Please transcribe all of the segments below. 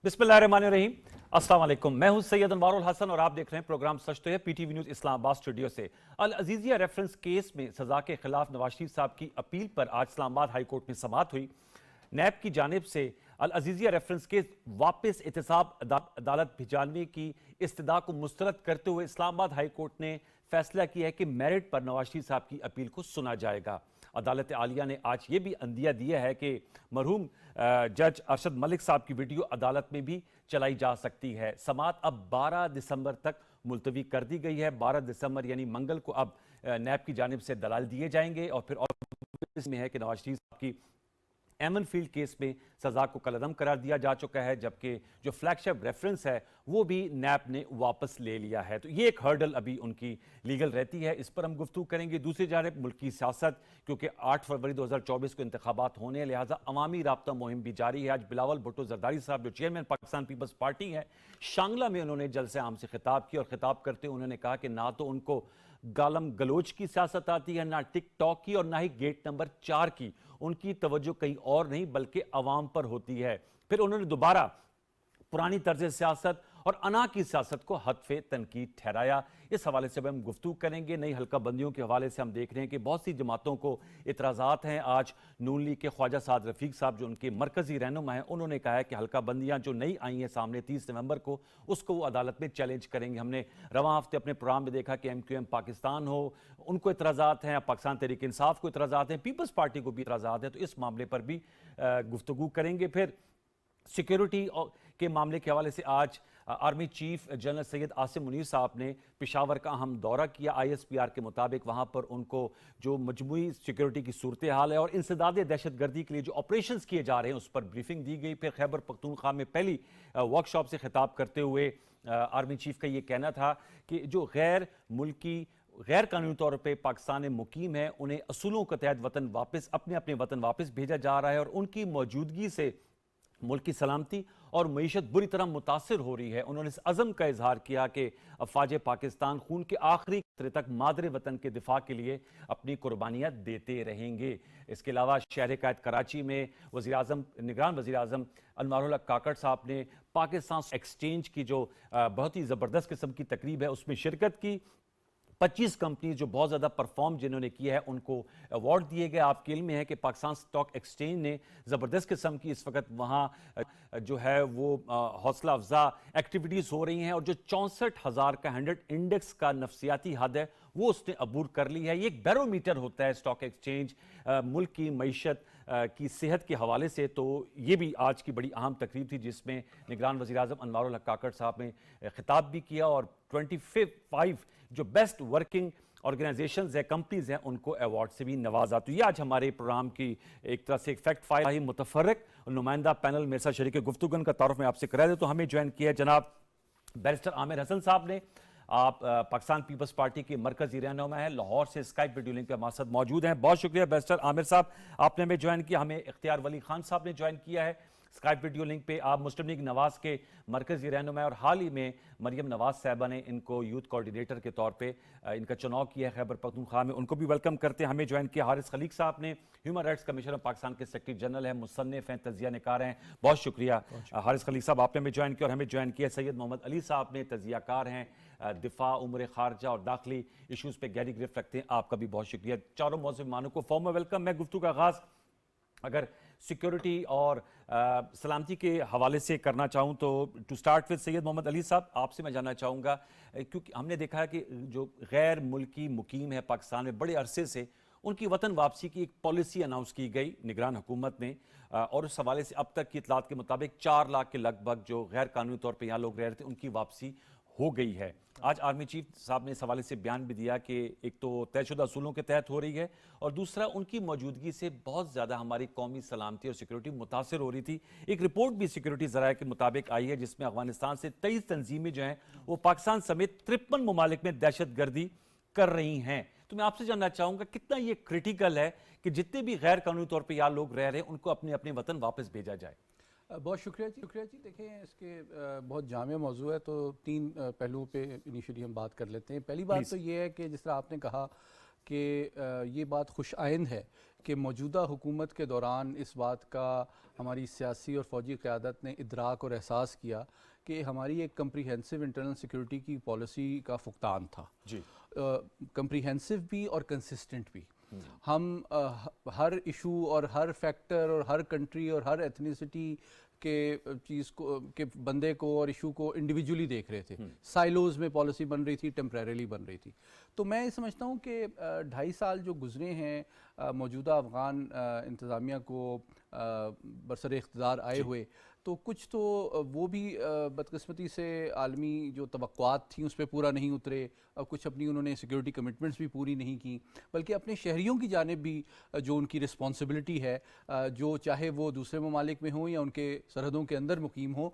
बिस्मिल्लाहिर्रहमानिर्रहीम। अस्सलाम वालेकुम। मैं हूं सैयद अनवारुल हसन और आप देख रहे हैं प्रोग्राम सच तो है पीटीवी न्यूज इस्लामाबाद स्टूडियो से। अल अजीजिया रेफरेंस केस में सजा के खिलाफ नवाज शरीफ साहब की अपील पर आज इस्लामाबाद हाई कोर्ट में समाअत हुई। नैब की जानिब से अल अजीजिया रेफरेंस केस वापस एहतसाब अदालत भिजाने की इस्तदा को मुस्तरद करते हुए इस्लामाबाद हाई कोर्ट ने फैसला किया है कि मेरिट पर नवाज शरीफ साहब की अपील को सुना जाएगा। अदालत आलिया ने आज ये भी अंदिया दिया है कि मरहूम जज अरशद मलिक साहब की वीडियो अदालत में भी चलाई जा सकती है। समाअत अब 12 दिसंबर तक मुलतवी कर दी गई है। 12 दिसंबर यानी मंगल को अब नैब की जानिब से दलाल दिए जाएंगे और फिर इसमें है कि नवाज शरीफ साहब की एमन फील्ड केस में सजा को कलअदम करार दिया जा चुका है, जबकि जो फ्लैगशिप रेफरेंस है वो भी नैब ने वापस ले लिया है। तो ये एक हर्डल अभी उनकी लीगल रहती है, इस पर हम गुफ्तगू करेंगे। दूसरी जानिब मुल्क की सियासत, क्योंकि 8 फरवरी 2024 को इंतखाबात होने हैं, लिहाजा अवामी राब्ता मुहिम भी जारी है। आज बिलावल भुट्टो जरदारी साहब जो चेयरमैन पाकिस्तान पीपल्स पार्टी है, शांगला में उन्होंने जलसे आम से खिताब किया और खिताब करते हुए उन्होंने कहा कि ना तो उनको गालम गलोच की सियासत आती है, ना टिकटॉक की और ना ही गेट नंबर 4 की। उनकी तवज्जो कहीं और नहीं बल्कि अवाम पर होती है। फिर उन्होंने दोबारा पुरानी तर्ज सियासत और अना की सियासत को हदफे तनकीद ठहराया। इस हवाले से हम गुफ्तगू करेंगे। नई हल्का बंदियों के हवाले से हम देख रहे हैं कि बहुत सी जमातों को इतराज़ात हैं। आज नून लीग के ख्वाजा साद रफीक साहब जो उनके मरकजी रहनुमा हैं, उन्होंने कहा है कि हल्का बंदियां जो नई आई हैं सामने 30 नवंबर को, उसको वो अदालत में चैलेंज करेंगे। हमने रवां हफ्ते अपने प्रोग्राम में देखा कि MQM पाकिस्तान हो, उनको इतराज़ात हैं, पाकिस्तान तहरीक इंसाफ को इतराज़ात हैं, पीपल्स पार्टी को भी इतराज़ात हैं। तो इस मामले पर भी गुफ्तगू करेंगे। फिर सिक्योरिटी के मामले के हवाले से आज army chief general Syed Asim Munir साहब ने पेशावर का अहम दौरा किया। ISPR के मुताबिक वहाँ पर उनको जो मजमूई सिक्योरिटी की सूरत हाल है और इंसदाद दहशतगर्दी के लिए जो ऑपरेशंस किए जा रहे हैं उस पर ब्रीफिंग दी गई। फिर खैबर पख्तूनख्वा में पहली वर्कशॉप से खिताब करते हुए आर्मी चीफ का ये कहना था कि जो गैर मुल्की गैर कानूनी तौर पर पाकिस्तान में मुकीम है, उन्हें असूलों के तहत वतन वापस अपने अपने वतन वापस भेजा जा रहा है और उनकी मौजूदगी से मुल्क की सलामती और मईशत बुरी तरह मुतासिर हो रही है। उन्होंने इस अज़म का इजहार किया कि अफवाज पाकिस्तान खून के आखिरी कतरे तक मादरे वतन के दिफा के लिए अपनी कुर्बानियाँ देते रहेंगे। इसके अलावा शहर कायद कराची में निगरान वज़ीर आज़म अनवारुल हक काकड़ साहब ने पाकिस्तान एक्सचेंज की जो बहुत ही ज़बरदस्त किस्म की तकरीब है उसमें शिरकत की। 25 कंपनी जो बहुत ज़्यादा परफॉर्म जिन्होंने किया है उनको अवार्ड दिए गए। आपके इल्म में है कि पाकिस्तान स्टॉक एक्सचेंज ने ज़बरदस्त किस्म की इस वक्त वहाँ जो है वो हौसला अफजा एक्टिविटीज़ हो रही हैं और जो 64,000 का 100 इंडेक्स का नफसियाती हद है वो उसने अबूर कर ली है। ये एक बैरोमीटर होता है स्टॉक एक्सचेंज मुल्क की मईशत की सेहत के हवाले से। तो ये भी आज की बड़ी अहम तकरीब थी जिसमें निगरान वज़ीर आज़म अनवारुल हक काकड़ साहब ने खिताब भी किया और 25 जो बेस्ट वर्किंग ऑर्गेनाइजेशंस है, कंपनीज हैं, उनको अवार्ड से भी नवाजा। तो ये आज हमारे प्रोग्राम की एक तरह से एक फैक्ट फाइल ही मुतफर्रिक नुमाइंदा पैनल मेरे साथ शरीक गुफ्तगू का तारुफ में आपसे करा दे। तो हमें ज्वाइन किया जनाब बैरिस्टर आमिर हसन साहब ने। आप पाकिस्तान पीपल्स पार्टी के मरकजी रहनुमा है, लाहौर से स्काइप वीडियो लिंक पे हमारे साथ मौजूद हैं। बहुत शुक्रिया बैरिस्टर आमिर साहब, आपने हमें ज्वाइन किया। हमें इख्तियार वली खान साहब ने ज्वाइन किया है स्काइप वीडियो लिंक पे। आप मुस्लिम लीग नवाज के मरकजी रहनुमा है और हाल ही में मरियम नवाज साहबा ने इनको यूथ कोऑर्डिनेटर के तौर पे इनका चुनाव किया है खैबर पख्तूनख्वा में, उनको भी वेलकम करते हैं। हमें ज्वाइन किया हारिस खलीक साहब ने, human rights commission of Pakistan के सेक्रेटरी जनरल हैं, मुसन्निफ हैं, तजिया निकार हैं। बहुत शुक्रिया हारिस खलीक साहब, आपने हमें ज्वाइन किया। और हमें ज्वाइन किया सैयद मोहम्मद अली साहब ने, तजियाकार हैं, दिफा उम्र खारजा और दाखिली इशूज़ पे गहरी गिरफ्त रखते हैं। आपका भी बहुत शुक्रिया। चारों मौजूद मेहमानों को फॉर्म में वेलकम। मैं गुफ्तगू का आगाज़ अगर सिक्योरिटी और सलामती के हवाले से करना चाहूँ तो to start with Syed Mohammad Ali साहब, आपसे मैं जानना चाहूँगा क्योंकि हमने देखा है कि जो गैर मुल्की मुकीम है पाकिस्तान में बड़े अरसे से, उनकी वतन वापसी की एक पॉलिसी अनाउंस की गई निगरान हुकूमत ने और उस हवाले से अब तक की इतलात के मुताबिक 4 लाख के लगभग जो गैर कानूनी तौर पर यहाँ लोग रह रहे थे उनकी वापसी हो गई है। आज आर्मी चीफ साहब ने इस हवाले से बयान भी दिया कि एक तो तयशुदा असूलों के तहत हो रही है और दूसरा उनकी मौजूदगी से बहुत ज़्यादा हमारी कौमी सलामती और सिक्योरिटी मुतासर हो रही थी। एक रिपोर्ट भी सिक्योरिटी ज़राए के मुताबिक आई है जिसमें अफगानिस्तान से 23 तंजीमें जो हैं वो पाकिस्तान समेत 53 ममालिक में दहशतगर्दी कर रही हैं। तो मैं आपसे जानना चाहूँगा कितना ये क्रिटिकल है कि जितने भी गैर कानूनी तौर पर यहाँ लोग रह रहे हैं उनको अपने अपने वतन वापस भेजा जाए। बहुत शुक्रिया जी। देखें, इसके बहुत जामिया मौजू है तो 3 पहलुओं पे इनिशियली हम बात कर लेते हैं। पहली बात तो ये है कि जिस तरह आपने कहा कि ये बात खुश आइंद है कि मौजूदा हुकूमत के दौरान इस बात का हमारी सियासी और फ़ौजी क़यादत ने इदराक और एहसास किया कि हमारी एक कम्प्रीहेंसिव इंटरनल सिक्योरिटी की पॉलिसी का फुकदान था जी। कम्प्रीहेंसिव भी और कंसिस्टेंट भी। हम हर इशू और हर फैक्टर और हर कंट्री और हर एथनिसिटी के चीज़ को के बंदे को और इशू को इंडिविजुअली देख रहे थे। साइलोज में पॉलिसी बन रही थी, टेम्परेरीली बन रही थी। तो मैं ये समझता हूँ कि 2.5 साल जो गुजरे हैं मौजूदा अफ़गान इंतज़ामिया को बरसर इक़्तिदार आए हुए, तो कुछ तो वो भी बदकिस्मती से आलमी जो तवक्कुआत थी उस पर पूरा नहीं उतरे, और कुछ अपनी उन्होंने सिक्योरिटी कमिटमेंट्स भी पूरी नहीं की, बल्कि अपने शहरियों की जानिब भी जो उनकी रिस्पॉन्सिबिलिटी है, जो चाहे वो दूसरे ममालिक में हों या उनके सरहदों के अंदर मुकीम हो,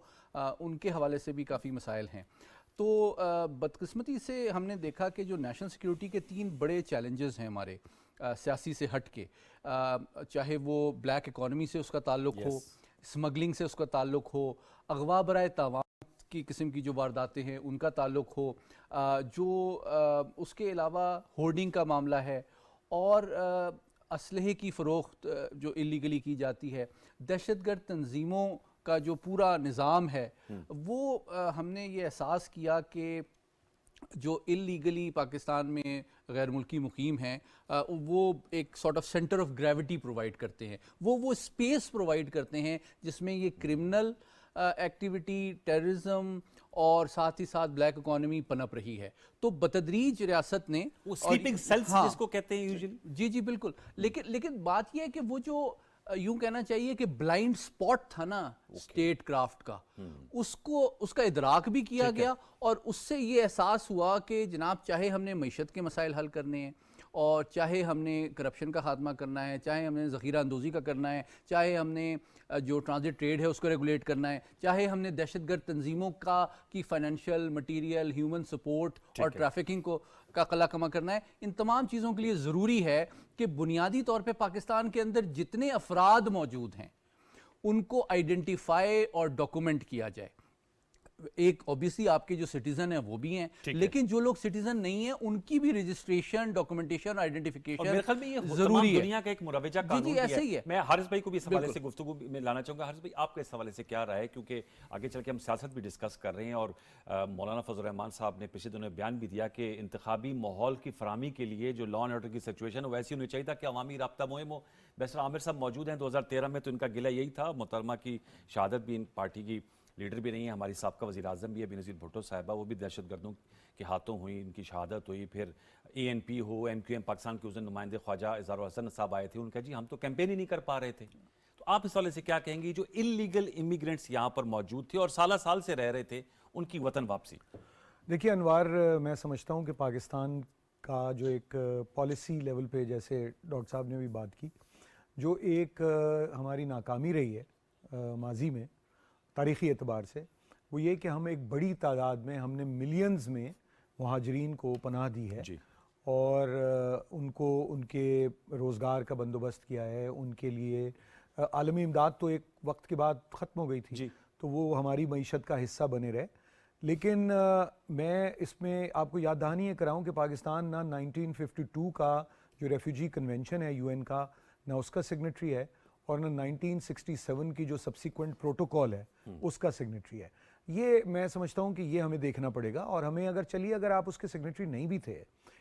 उनके हवाले से भी काफ़ी मसाइल हैं। तो बदकिस्मती से हमने देखा कि जो नेशनल सिक्योरिटी के 3 बड़े चैलेंजेस हैं हमारे सियासी से हट के, चाहे वो ब्लैक इकॉनमी से उसका ताल्लुक़ हो, स्मगलिंग से उसका ताल्लुक़ हो, अगवा बराए तावान की किस्म की जो वारदातें हैं उनका ताल्लुक़ हो, जो उसके अलावा होर्डिंग का मामला है, और असलहे की फ़रोख्त जो इलीगली की जाती है, दहशतगर्द तंजीमों का जो पूरा निज़ाम है, वो हमने ये एहसास किया कि जो इलीगली पाकिस्तान में गैर मुल्की मुकीम हैं, वो एक sort of centre of gravity provide करते हैं, वो स्पेस प्रोवाइड करते हैं जिसमें ये क्रिमिनल एक्टिविटी, टेररिज्म और साथ ही साथ ब्लैक इकॉनमी पनप रही है। तो बतदरीज रियासत ने वो स्लीपिंग सेल्स जिसको कहते हैं यूजुअली। जी जी बिल्कुल। लेकिन बात यह है कि वो जो यूं कहना चाहिए कि ब्लाइंड स्पॉट था ना स्टेट क्राफ्ट का, उसका इदराक भी किया गया, और उससे ये एहसास हुआ कि जनाब चाहे हमने मईशत के मसाइल हल करने हैं, और चाहे हमने करप्शन का खात्मा करना है, चाहे हमने ज़ख़ीरा अंदोज़ी का करना है, चाहे हमने जो ट्रांजिट ट्रेड है उसको रेगुलेट करना है, चाहे हमने दहशतगर्द तंजीमों की फ़ाइनेंशियल, मटीरियल, ह्यूमन सपोर्ट और ट्रैफिकिंग का कला कमा करना है, इन तमाम चीज़ों के लिए ज़रूरी है कि बुनियादी तौर पे पाकिस्तान के अंदर जितने अफराद मौजूद हैं उनको आइडेंटिफाई और डॉक्यूमेंट किया जाए। एक ऑब्वियसली आपके जो सिटीजन है वो भी हैं, लेकिन जो लोग सिटीजन नहीं है उनकी भी रजिस्ट्रेशन, डॉक्यूमेंटेशन, आइडेंटिफिकेशन जरूरी है। दुनिया का एक मुरवजा कानून ऐसे ही है। मैं हारिस भाई को भी इस हवाले से गुफ्तगू में लाना चाहूंगा। हारिस भाई, आपका इस हवाले से क्या राय है, क्योंकि आगे चल के हम सियासत भी डिस्कस कर रहे हैं, और मौलाना फजल रहमान साहब ने पिछले दिनों बयान भी दिया कि इंतखाबी माहौल की फराहमी के लिए जो लॉ एंड ऑर्डर की सिचुएशन है वैसी होनी चाहिए था कि अवामी राब्ता मुहिम हो। बैरिस्टर आमिर साहब मौजूद हैं, 2013 में तो इनका गिला यही था। मोहतरमा की शहादत भी इन पार्टी की लीडर भी नहीं है, हमारी साबका वज़ीर आज़म भी है बेनज़ीर भुट्टो साहिबा, वो भी दहशतगर्दों के हाथों हुई, इनकी शहादत हुई। फिर ANP हो, MQM पाकिस्तान के उस दिन नुमाइंदे ख्वाजा इज़हारुल हसन साहब आए थे, उनका जी हम तो कैंपेन ही नहीं कर पा रहे थे। तो आप इस वाले से क्या कहेंगे, जो इलीगल इमिग्रेंट्स यहाँ पर मौजूद थे और साल से रह रहे थे, उनकी वतन वापसी? देखिए अनवार, मैं समझता हूँ कि पाकिस्तान का जो एक पॉलिसी लेवल पे, जैसे डॉक्टर साहब ने भी बात की, जो एक हमारी नाकामी रही है माजी में तारीख़ी एतबार से, वो ये कि हम एक बड़ी तादाद में, हमने मिलियंस में मुहाजिरीन को पनाह दी है और उनको उनके रोज़गार का बंदोबस्त किया है। उनके लिए आलमी इमदाद तो एक वक्त के बाद ख़त्म हो गई थी, तो वो हमारी मईशत का हिस्सा बने रहे। लेकिन मैं इसमें आपको याद दहानी कराऊँ कि पाकिस्तान ना 1952 का जो रेफ्यूजी कन्वेंशन है UN का, ना उसका सिग्नेटरी है, और ना 1967 की जो सब्सिक्वेंट प्रोटोकॉल है उसका सिग्नेटरी है। ये मैं समझता हूँ कि ये हमें देखना पड़ेगा, और हमें अगर आप उसके सिग्नेटरी नहीं भी थे,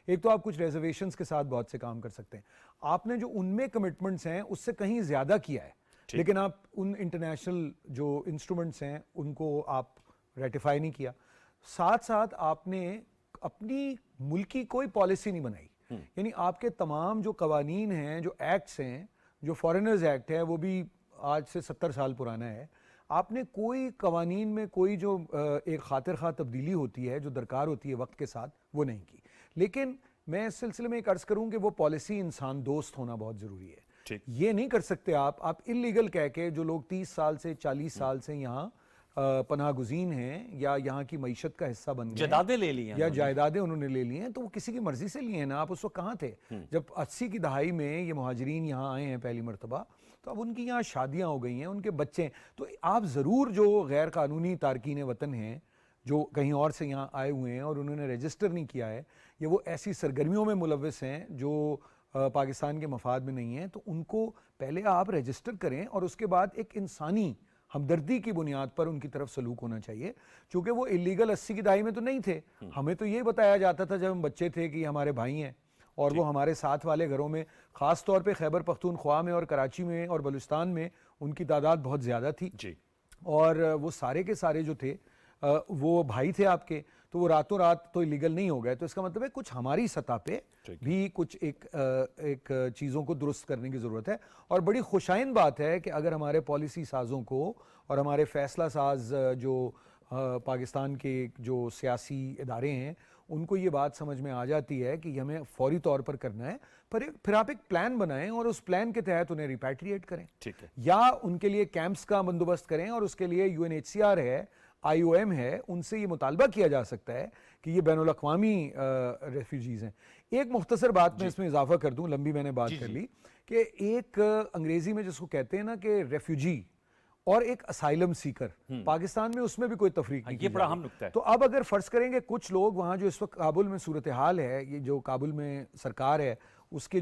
एक तो आप कुछ रिजर्वेशंस के साथ बहुत से काम कर सकते हैं, आपने जो उनमें कमिटमेंट्स हैं उससे कहीं ज़्यादा किया है, लेकिन आप उन इंटरनेशनल जो इंस्ट्रूमेंट्स हैं उनको आप रेटिफाई नहीं किया। साथ साथ आपने अपनी मुल्क की कोई पॉलिसी नहीं बनाई, यानी आपके तमाम जो कवानीन हैं, जो एक्ट्स हैं, जो फॉरेनर्स एक्ट है वो भी आज से 70 साल पुराना है, आपने कोई कवानीन में कोई जो एक खातिर खा तब्दीली होती है जो दरकार होती है वक्त के साथ, वो नहीं की। लेकिन मैं इस सिलसिले में एक अर्ज़ करूँ कि वो पॉलिसी इंसान दोस्त होना बहुत ज़रूरी है। ये नहीं कर सकते आप इलीगल कह के, जो लोग 30 साल से 40 साल से यहाँ पनाह गुज़ीन हैं या यहाँ की मईशत का हिस्सा बन गए, जायदादें ले ली हैं या जायदादें उन्होंने ले ली हैं, तो वो किसी की मर्जी से लिए हैं ना। आप उस वक्त कहाँ थे जब 80 की दहाई में ये मुहाजिरीन यहाँ आए हैं पहली मरतबा? तो अब उनकी यहाँ शादियाँ हो गई हैं, उनके बच्चे हैं। तो आप ज़रूर जो गैर कानूनी तारकीन वतन हैं जो कहीं और से यहाँ आए हुए हैं और उन्होंने रजिस्टर नहीं किया है, या वो ऐसी सरगर्मियों में मुलविस हैं जो पाकिस्तान के मफाद में नहीं है, तो उनको पहले आप रजिस्टर करें और उसके बाद एक इंसानी हमदर्दी की बुनियाद पर उनकी तरफ सलूक होना चाहिए। चूंकि वो इलीगल 80 की दहाई में तो नहीं थे, हमें तो ये बताया जाता था जब हम बच्चे थे कि हमारे भाई हैं, और वो हमारे साथ वाले घरों में, ख़ास तौर पे खैबर पख्तूनख्वा में और कराची में और बलूचिस्तान में उनकी तादाद बहुत ज़्यादा थी जी। और वो सारे के सारे जो थे वो भाई थे आपके, तो वो रातों रात तो इलीगल नहीं हो गए। तो इसका मतलब है कुछ हमारी सतह पे भी कुछ एक चीज़ों को दुरुस्त करने की ज़रूरत है। और बड़ी खुशाइन बात है कि अगर हमारे पॉलिसी साज़ों को और हमारे फैसला साज जो पाकिस्तान के जो सियासी इदारे हैं उनको ये बात समझ में आ जाती है कि हमें फौरी तौर पर करना है, पर फिर आप एक प्लान बनाएं और उस प्लान के तहत उन्हें रिपैट्रिएट करें, ठीक है, या उनके लिए कैंप्स का बंदोबस्त करें। और उसके लिए UNHCR है, IOM है, उनसे ये मुतालबा किया जा सकता है कि ये बैनुल अक़वामी रेफ्यूजीज़ हैं। एक मुख्तसर बात मैं इसमें इजाफा कर दूं, लंबी मैंने बात कर ली, कि एक अंग्रेजी में जिसको कहते हैं ना कि रेफ्यूजी और एक असाइलम सीकर, पाकिस्तान में उसमें भी कोई तफरीक नहीं, ये बड़ा अहम नुक्ता है। तो अब अगर फर्ज करेंगे कुछ लोग वहाँ जो इस वक्त काबुल में सूरत हाल है, ये जो काबुल में सरकार है उसकी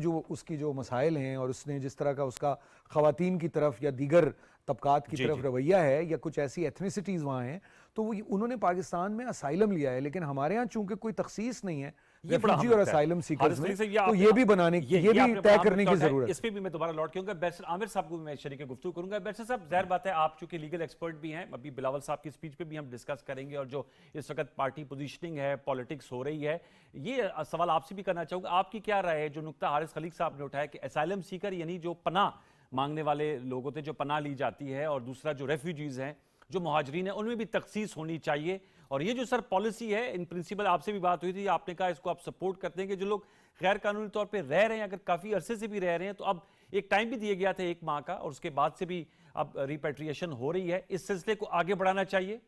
जो मसाइल हैं और उसने जिस तरह का उसका ख़वातीन की तरफ या दीगर तबकात की तरफ रवैया है, या कुछ ऐसी एथनिसिटीज़ वहाँ हैं, तो वो उन्होंने पाकिस्तान में असाइलम लिया है। लेकिन हमारे यहाँ चूंकि कोई तखसीस नहीं है रेफ्यूजी और असाइलम सीकर्स में, तो ये भी बनाने की, ये भी तय करने की जरूरत है। इस पे भी मैं दोबारा लौट के आऊंगा। बैरिस्टर आमिर साहब को मैं शरीक गुफ्तगू करूंगा। बैरिस्टर साहब, ज़ाहिर बात है आप चूंकि लीगल एक्सपर्ट भी हैं, अभी बिलावल साहब की स्पीच पे भी हम डिस्कस करेंगे, और जो इस वक्त पार्टी पोजीशनिंग है, पॉलिटिक्स हो रही है, ये सवाल आपसे भी करना चाहूंगा। आपकी क्या राय है जो नुक्ता हारिस खलीक साहब ने उठाया कि असाइलम सीकर यानी जो पनाह मांगने वाले लोग होते हैं, जो पनाह ली जाती है, और दूसरा जो रेफ्यूजीज हैं, जो मुहाजिरीन हैं, उनमें भी तखसीस होनी चाहिए। और ये जो सर पॉलिसी है, इन प्रिंसिपल आपसे भी बात हुई थी, आपने कहा इसको आप सपोर्ट करते हैं कि जो लोग गैर कानूनी तौर पे रह रहे हैं, अगर काफ़ी अरसे से भी रह रहे हैं, तो अब एक टाइम भी दिया गया था 1 माह का, और उसके बाद से भी अब रिपेट्रिएशन हो रही है, इस सिलसिले को आगे बढ़ाना चाहिए।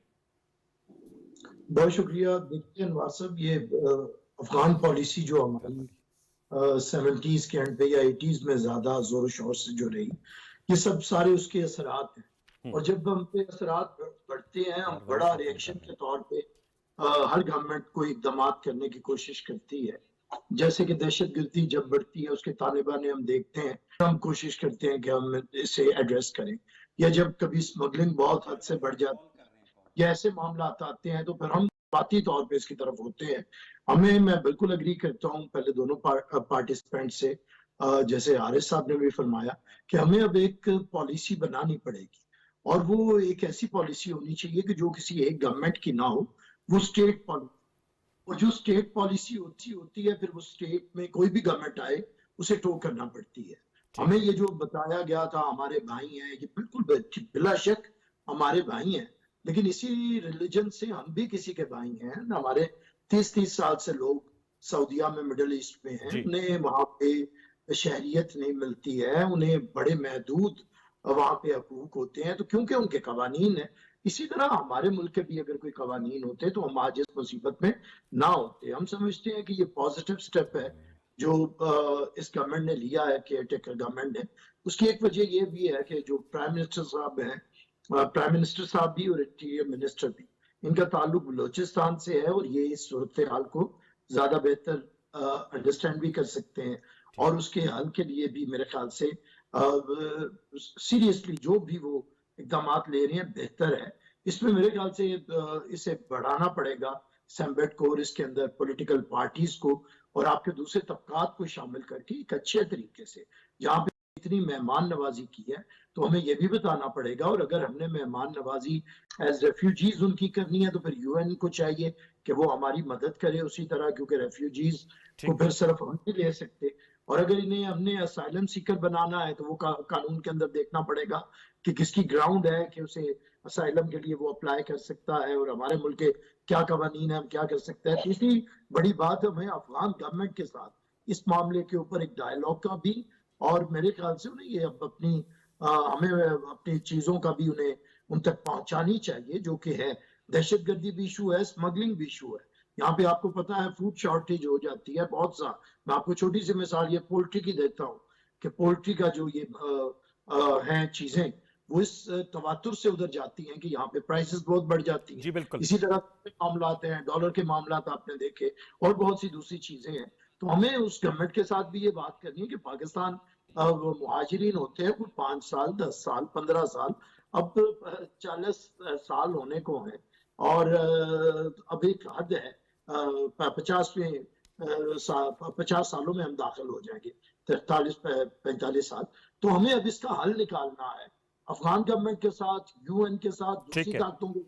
बहुत शुक्रिया। देखिए अनवार साहब, ये अफगान पॉलिसी जो हमारी 70s के एंड पे या 80s में ज्यादा जोर शोर से जो रही, ये सब सारे उसके असरात हैं। और जब हम पे असरात बढ़ते हैं, हम बड़ा रिएक्शन के तौर पे हर गवर्नमेंट को इकदाम करने की कोशिश करती है। जैसे कि दहशतगर्दी जब बढ़ती है, उसके तालिबान हम देखते हैं, हम कोशिश करते हैं कि हम इसे एड्रेस करें, या जब कभी स्मगलिंग बहुत हद से बढ़ जाती है या ऐसे मामला आते हैं, तो फिर हम बाती तौर पे इसकी तरफ होते हैं। मैं बिल्कुल अग्री करता हूँ पहले दोनों पार्टिसिपेंट से, जैसे हारिस साहब ने भी फरमाया कि हमें अब एक पॉलिसी बनानी पड़ेगी, और वो एक ऐसी पॉलिसी होनी चाहिए कि जो किसी एक गवर्नमेंट की ना हो, वो स्टेट पॉलिसी। और जो स्टेट पॉलिसी होती है, फिर वो स्टेट में कोई भी गवर्नमेंट आए उसे टो करना पड़ती है। हमें ये जो बताया गया था हमारे भाई हैं, ये बिल्कुल बिला शक हमारे भाई हैं, लेकिन इसी रिलीजन से हम भी किसी के भाई हैं। हमारे 30-30 साल से लोग सऊदीया में, मिडिल ईस्ट में हैं, उन्हें वहां पे शहरियत नहीं मिलती है, उन्हें बड़े महदूद वहां पे हकूक होते हैं, तो क्योंकि उनके कवानीन है। इसी तरह हमारे मुल्क के भी अगर कोई कवानीन होते तो हम आज इस मुसीबत में ना होते। हम समझते हैं कि ये पॉजिटिव स्टेप है जो इस गवर्नमेंट ने लिया है, केयर टेकर गवर्नमेंट ने। उसकी एक वजह ये भी है कि जो प्राइम मिनिस्टर साहब हैं, प्राइम मिनिस्टर साहब भी और इंटीरियर मिनिस्टर भी, इनका ताल्लुक बलोचिस्तान से है, और ये इस सूरत हाल को ज्यादा बेहतर अंडरस्टैंड भी कर सकते हैं, और उसके हल के लिए भी मेरे ख्याल से सीरियसली जो भी वो इकदाम ले रहे हैं बेहतर है। इसमें मेरे ख्याल से इसे बढ़ाना पड़ेगा, सैम्बेट को और इसके अंदर पॉलिटिकल पार्टीज को और आपके दूसरे तबकात को शामिल करके एक अच्छे तरीके से, जहाँ पे इतनी मेहमान नवाजी की है, तो हमें यह भी बताना पड़ेगा। और अगर हमने मेहमान नवाजी एज रेफ्यूजीज उनकी करनी है, तो फिर UN को चाहिए कि वो हमारी मदद करे उसी तरह, क्योंकि रेफ्यूजीज को फिर सिर्फ हम नहीं ले सकते। और अगर इन्हें हमने असाइलम सीकर बनाना है, तो वो कानून के अंदर देखना पड़ेगा कि किसकी ग्राउंड है कि उसे असाइलम के लिए वो अप्लाई कर सकता है, और हमारे मुल्क के क्या कवानीन है, हम क्या कर सकते हैं। तीसरी बड़ी बात, हमें अफगान गवर्नमेंट के साथ इस मामले के ऊपर एक डायलॉग का भी, और मेरे ख्याल से उन्हें ये अपनी हमें अपनी चीजों का भी उन्हें उन तक पहुंचानी चाहिए, जो कि है दहशतगर्दी भी इशू है, स्मगलिंग भी इशू है। यहाँ पे आपको पता है फूड शॉर्टेज हो जाती है बहुत सा। मैं आपको छोटी सी मिसाल ये पोल्ट्री की देता हूँ कि पोल्ट्री का जो ये हैं चीजें, वो इस तवातुर से उधर जाती हैं कि यहाँ पे प्राइसेस बहुत बढ़ जाती हैं। जी बिल्कुल। इसी तरह मामलात हैं, डॉलर के मामलात आपने देखे, और बहुत सी दूसरी चीजें हैं। तो हमें उस गवर्नमेंट के साथ भी ये बात करनी है कि पाकिस्तान वो मुहाजिरीन होते हैं, कोई 5 साल, 10 साल, 15 साल, अब 40 साल होने को हैं, और अब एक हद है, 50 सालों में हम दाखिल हो जाएंगे, 43-45 साल। तो हमें अब इसका हल निकालना है, अफगान गवर्नमेंट के साथ, यूएन के साथ, दूसरी ठीक है। ताकतों को,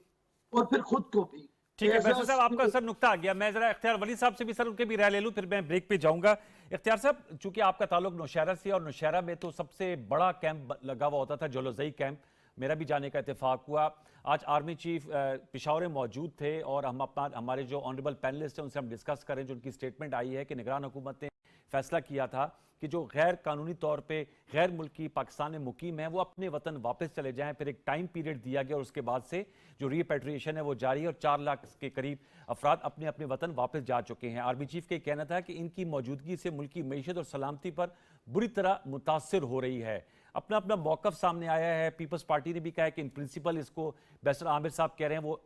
और फिर खुद को भी। ठीक है As बैसल a साहब, आपका सर नुक्ता आ गया। मैं जरा इख्तियार वली साहब से भी सर उनके भी राय ले लूं, फिर मैं ब्रेक पे जाऊंगा। इख्तियार साहब, चूंकि आपका ताल्लुक नौशहरा से, और नौशहरा में तो सबसे बड़ा कैंप लगा हुआ होता था, जलोजई कैंप, मेरा भी जाने का इत्तेफाक हुआ। आज आर्मी चीफ पेशावर में मौजूद थे, और हम हमारे जो ऑनरेबल पैनलिस्ट हैं उनसे हम डिस्कस करें, जो उनकी स्टेटमेंट आई है कि निगरान हुकूमत ने फैसला किया था कि जो गैर कानूनी तौर पे गैर मुल्की पाकिस्तान में मुकीम है वो अपने वतन वापस चले जाएं। फिर एक टाइम पीरियड दिया गया और उसके बाद से जो रीपैट्रिएशन है वो जारी है, और 4 लाख के करीब अफराद अपने अपने वतन वापस जा चुके हैं। आर्मी चीफ का कहना था कि इनकी मौजूदगी से मुल्क की मईशत और सलामती पर बुरी तरह मुतासर हो रही है। अपना अपना मौकफ सामने आया है। पीपल्स पार्टी ने भी कहा है कि इन प्रिंसिपल इसको बैसल आमिर साहब कह रहे हैं वो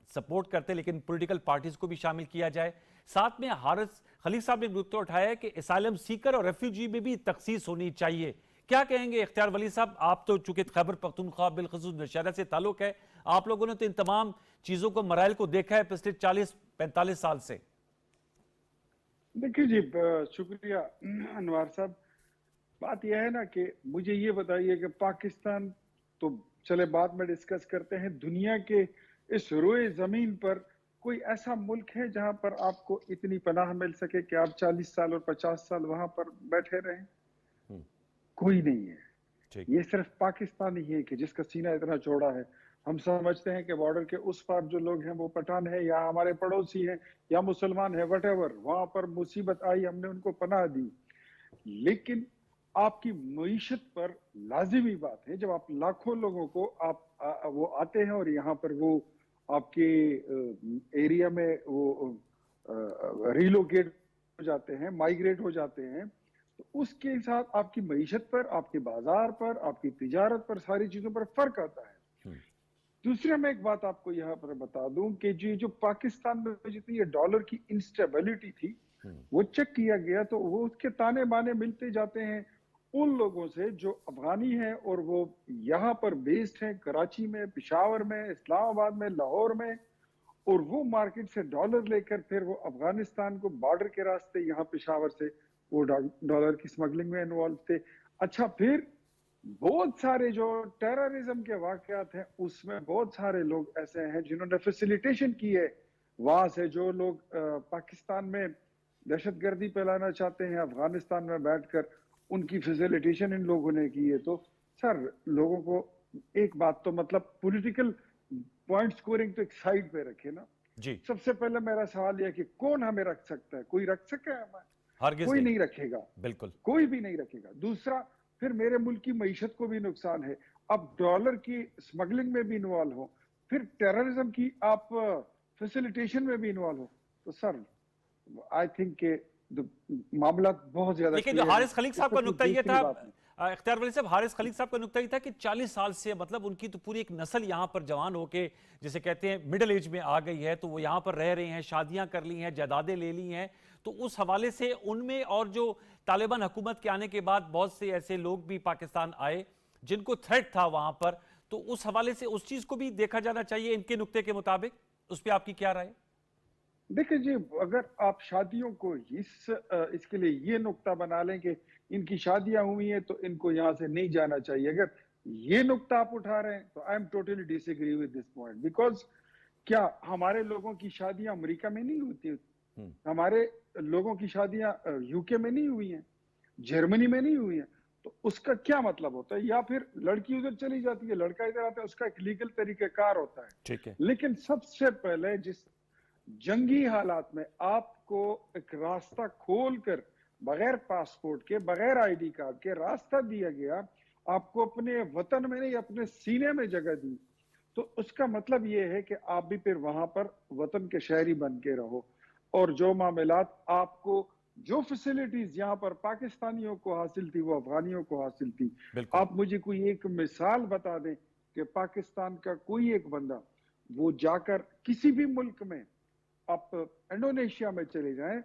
सपोर्ट करते, लेकिन पॉलिटिकल पार्टीज को भी शामिल किया जाए। साथ में हारिस खलीफ साहब ने मुद्दा उठाया है कि एसाइलम सीकर और रेफ्यूजी में भी तखसीस होनी चाहिए। क्या कहेंगे इख्तियार वली साहब? आप तो चूंकि खैबर पख्तूनख्वा बिलखुसूस नौशहरा से ताल्लुक है, आप लोगों ने तो इन तमाम चीजों को, मराइल को देखा है पिछले 40-45 साल से। देखिए जी, शुक्रिया अनवार साहब। बात यह है ना कि मुझे ये बताइए कि पाकिस्तान तो चले बाद में डिस्कस करते हैं, दुनिया के इस रोए जमीन पर कोई ऐसा मुल्क है जहां पर आपको इतनी पनाह मिल सके कि आप 40 साल और 50 साल वहां पर बैठे रहें? कोई नहीं है। ये सिर्फ पाकिस्तान ही है कि जिसका सीना इतना चौड़ा है। हम समझते हैं कि बॉर्डर के उस पार जो लोग हैं वो पठान है या हमारे पड़ोसी हैं या मुसलमान है, वटेवर, वहां पर मुसीबत आई हमने उनको पनाह दी। लेकिन आपकी मईशत पर लाजिमी बात है, जब आप लाखों लोगों को वो आते हैं और यहाँ पर वो आपके एरिया में वो रिलोकेट हो जाते हैं, माइग्रेट हो जाते हैं, तो उसके साथ आपकी मईशत पर, आपके बाजार पर, आपकी तिजारत पर, सारी चीजों पर फर्क आता है। दूसरा मैं एक बात आपको यहाँ पर बता दूं कि जो पाकिस्तान में जितनी ये डॉलर की इंस्टेबिलिटी थी, वो चेक किया गया तो वो उसके ताने बाने मिलते जाते हैं उन लोगों से जो अफगानी हैं और वो यहाँ पर बेस्ड हैं, कराची में, पेशावर में, इस्लामाबाद में, लाहौर में, और वो मार्केट से डॉलर लेकर फिर वो अफगानिस्तान को बॉर्डर के रास्ते यहाँ पेशावर से वो डॉलर की स्मगलिंग में इन्वॉल्व थे। अच्छा, फिर बहुत सारे जो टेररिज्म के वाकयात हैं उसमें बहुत सारे लोग ऐसे हैं जिन्होंने फैसिलिटेशन की है। वहां से जो लोग पाकिस्तान में दहशतगर्दी फैलाना चाहते हैं, अफगानिस्तान में बैठकर उनकी फैसिलिटेशन इन लोगों ने की है। तो सर, लोगों को एक बात तो मतलब पॉलिटिकल पॉइंट स्कोरिंग तो एक साइड पे रखे ना जी। सबसे पहले मेरा सवाल यह कि कौन हमें रख सकता है? कोई रख सके हमें? कोई नहीं रखेगा, बिल्कुल कोई भी नहीं रखेगा। दूसरा, फिर मेरे मुल्क की मईशत को भी नुकसान है। अब डॉलर की स्मगलिंग में भी इन्वॉल्व हो, फिर टेररिज्म की आप फैसिलिटेशन में भी इन्वॉल्व हो, तो सर आई थिंक के मामला बहुत ज्यादा। लेकिन जो हारिस खलीक साहब का नुक्ता ये था, इख्तियार वली साहब, हारिस खलीक साहब का नुक्ता ये था कि 40 साल से मतलब उनकी तो पूरी एक नस्ल यहाँ पर जवान होके, जिसे कहते हैं मिडिल एज में आ गई है, तो वो यहाँ पर रह रहे हैं, शादियां कर ली हैं, जायदादें ले ली हैं। तो उस हवाले से उनमें, और जो तालिबान हुकूमत के आने के बाद बहुत से ऐसे लोग भी पाकिस्तान आए जिनको थ्रेट था वहां पर, तो उस हवाले से उस चीज को भी देखा जाना चाहिए इनके नुक्ते के मुताबिक। उस पर आपकी क्या राय? देखिए जी, अगर आप शादियों को इसके लिए ये नुक्ता बना लें कि इनकी शादियां हुई हैं तो इनको यहाँ से नहीं जाना चाहिए, अगर ये नुक्ता आप उठा रहे हैं तो I am totally disagree with this point. Because क्या हमारे लोगों की शादियां अमेरिका में नहीं होती? हमारे लोगों की शादियां यूके में नहीं हुई हैं, जर्मनी में नहीं हुई हैं, तो उसका क्या मतलब होता है? या फिर लड़की उधर चली जाती है, लड़का इधर आता है, उसका एक लीगल तरीकेकार होता है। ठीक है। लेकिन सबसे पहले जिस जंगी हालात में आपको एक रास्ता खोलकर बगैर पासपोर्ट के, बगैर आईडी कार्ड के रास्ता दिया गया, आपको अपने वतन में नहीं अपने सीने में जगह दी, तो उसका मतलब ये है कि आप भी फिर वहां पर वतन के शहरी बन के रहो, और जो मामलात आपको जो फैसिलिटीज यहाँ पर पाकिस्तानियों को हासिल थी वो अफगानियों को हासिल थी। बिल्कुल। आप मुझे कोई एक मिसाल बता दें कि पाकिस्तान का कोई एक बंदा वो जाकर किसी भी मुल्क में, आप इंडोनेशिया में चले जाएं,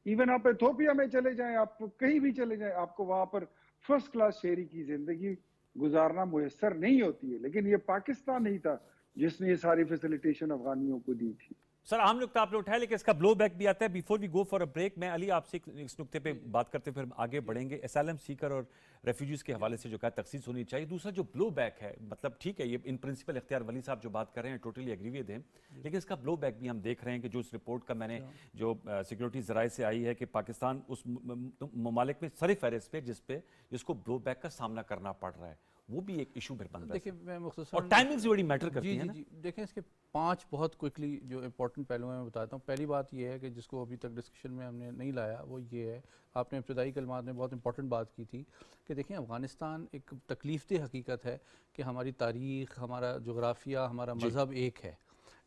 इवन आप इथोपिया में चले जाएं, आप कहीं भी चले जाएं, आपको वहां पर फर्स्ट क्लास शहरी की जिंदगी गुजारना मुयस्सर नहीं होती है। लेकिन ये पाकिस्तान नहीं था जिसने ये सारी फैसिलिटेशन अफगानियों को दी थी। सर आम नुकता आपने उठाया, लेकिन इसका ब्लो बैक भी आता है। Before we go for a break, मैं अली आपसे इस नुकते पे बात करते फिर आगे बढ़ेंगे। एसाइलम सीकर और रेफ्यूजीज के हवाले से जो कहा तखसीस होनी चाहिए। दूसरा जो ब्लो बैक है, मतलब ठीक है ये इन प्रिंसिपल इख्तियार वली साहब जो बात कर रहे हैं टोटली एग्री विद हैं, लेकिन इसका ब्लो बैक भी हम देख रहे हैं कि जो इस रिपोर्ट का मैंने जो सिक्योरिटी जराए से आई है कि पाकिस्तान उस ममालिक में सर फहरिस्त पे जिसको ब्लो बैक का सामना करना पड़ रहा है, वो भी एक इशू फिर बन रहा है। देखिए मैं मुख्तसर और टाइमिंग्स बड़ी मैटर करती जी है जी ना। जी देखें इसके 5 बहुत क्विकली जो इंपॉर्टेंट पहलू हैं मैं बताता हूँ। पहली बात ये है कि जिसको अभी तक डिस्कशन में हमने नहीं लाया वो ये है, आपने इब्तदाई कलमात में बहुत इंपॉर्टेंट बात की थी कि देखें अफ़गानिस्तान एक तकलीफ़देह हकीकत है कि हमारी तारीख़, हमारा जोग्राफिया, हमारा मज़हब एक है,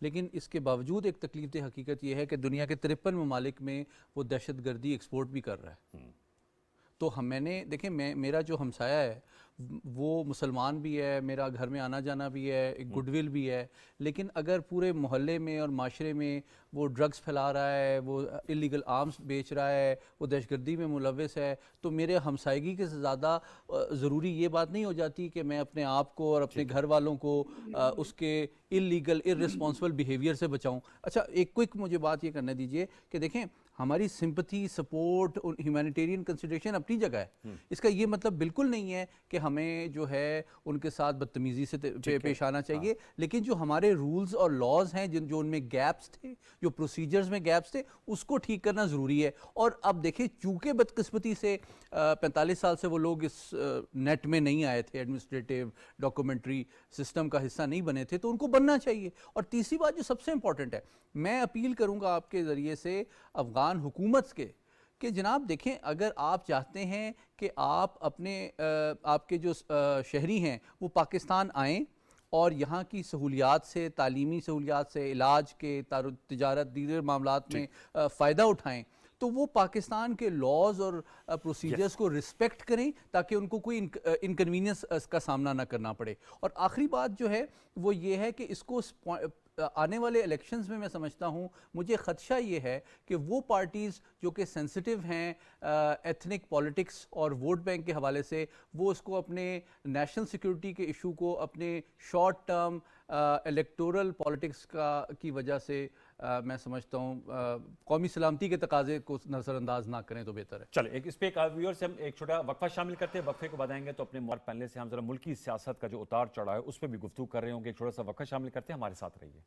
लेकिन इसके बावजूद एक तकलीफ़देह हकीकत यह है कि दुनिया के 53 ममालिक में वो दहशत गर्दी एक्सपोर्ट भी कर रहा है। तो मैंने देखें मेरा जो हमसाया है वो मुसलमान भी है, मेरा घर में आना जाना भी है, एक गुडविल भी है, लेकिन अगर पूरे मोहल्ले में और माशरे में वो ड्रग्स फैला रहा है, वो इलीगल आर्म्स बेच रहा है, वो दहशतगर्दी में मुलव्वस है, तो मेरे हमसायगी के ज़्यादा ज़रूरी ये बात नहीं हो जाती कि मैं अपने आप को और अपने घर वालों को उसके इलीगल इररिस्पॉन्सिबल बिहेवियर से बचाऊं। अच्छा एक क्विक मुझे बात ये करने दीजिए कि देखें हमारी सिंपथी, सपोर्ट, ह्यूमैनिटेरियन कंसिडरेशन अपनी जगह है। इसका ये मतलब बिल्कुल नहीं है कि हमें जो है उनके साथ बदतमीज़ी से पेश आना चाहिए, लेकिन जो हमारे रूल्स और लॉज हैं जो उनमें गैप्स थे, जो प्रोसीजर्स में गैप्स थे, उसको ठीक करना ज़रूरी है। और अब देखिए चूँकि बदकिस्मती से 45 साल से वो लोग इस नेट में नहीं आए थे, एडमिनिस्ट्रेटिव डॉक्यूमेंट्री सिस्टम का हिस्सा नहीं बने थे, तो उनको बनना चाहिए। और तीसरी बात जो सबसे इंपॉर्टेंट है, मैं अपील करूँगा आपके ज़रिए से अफ़गान हुकूमत कि जनाब देखें अगर आप चाहते हैं कि आप अपने आपके जो शहरी हैं वो पाकिस्तान आएँ और यहाँ की सहूलियात से, तालीमी सहूलियात से, इलाज के, तिजारत, दीगर मामलात में फ़ायदा उठाएँ, तो वो पाकिस्तान के लॉज और प्रोसीजर्स को रिस्पेक्ट करें ताकि उनको कोई इनकन्वीनियंस का सामना ना करना पड़े। और आखिरी बात जो है वो ये है कि इसको आने वाले इलेक्शंस में मैं समझता हूँ, मुझे ख़दशा ये है कि वो पार्टीज़ जो कि सेंसिटिव हैं एथनिक पॉलिटिक्स और वोट बैंक के हवाले से, वो उसको अपने नेशनल सिक्योरिटी के इशू को अपने शॉर्ट टर्म इलेक्टोरल पॉलिटिक्स की वजह से मैं समझता हूँ कौमी सलामती के तकाजे को नज़रअंदाज ना करें तो बेहतर है। चलो इस पे व्यूअर से हम एक छोटा वक्फा शामिल करते हैं। वक्फे को बताएंगे तो अपने मुबारक पैनल से हम जरा मुल्की सियासत का जो उतार चढ़ाव है उस पर भी गुफ्तगू कर रहे होंगे। एक छोटा सा वक्फा शामिल करते हैं, हमारे साथ रहिए।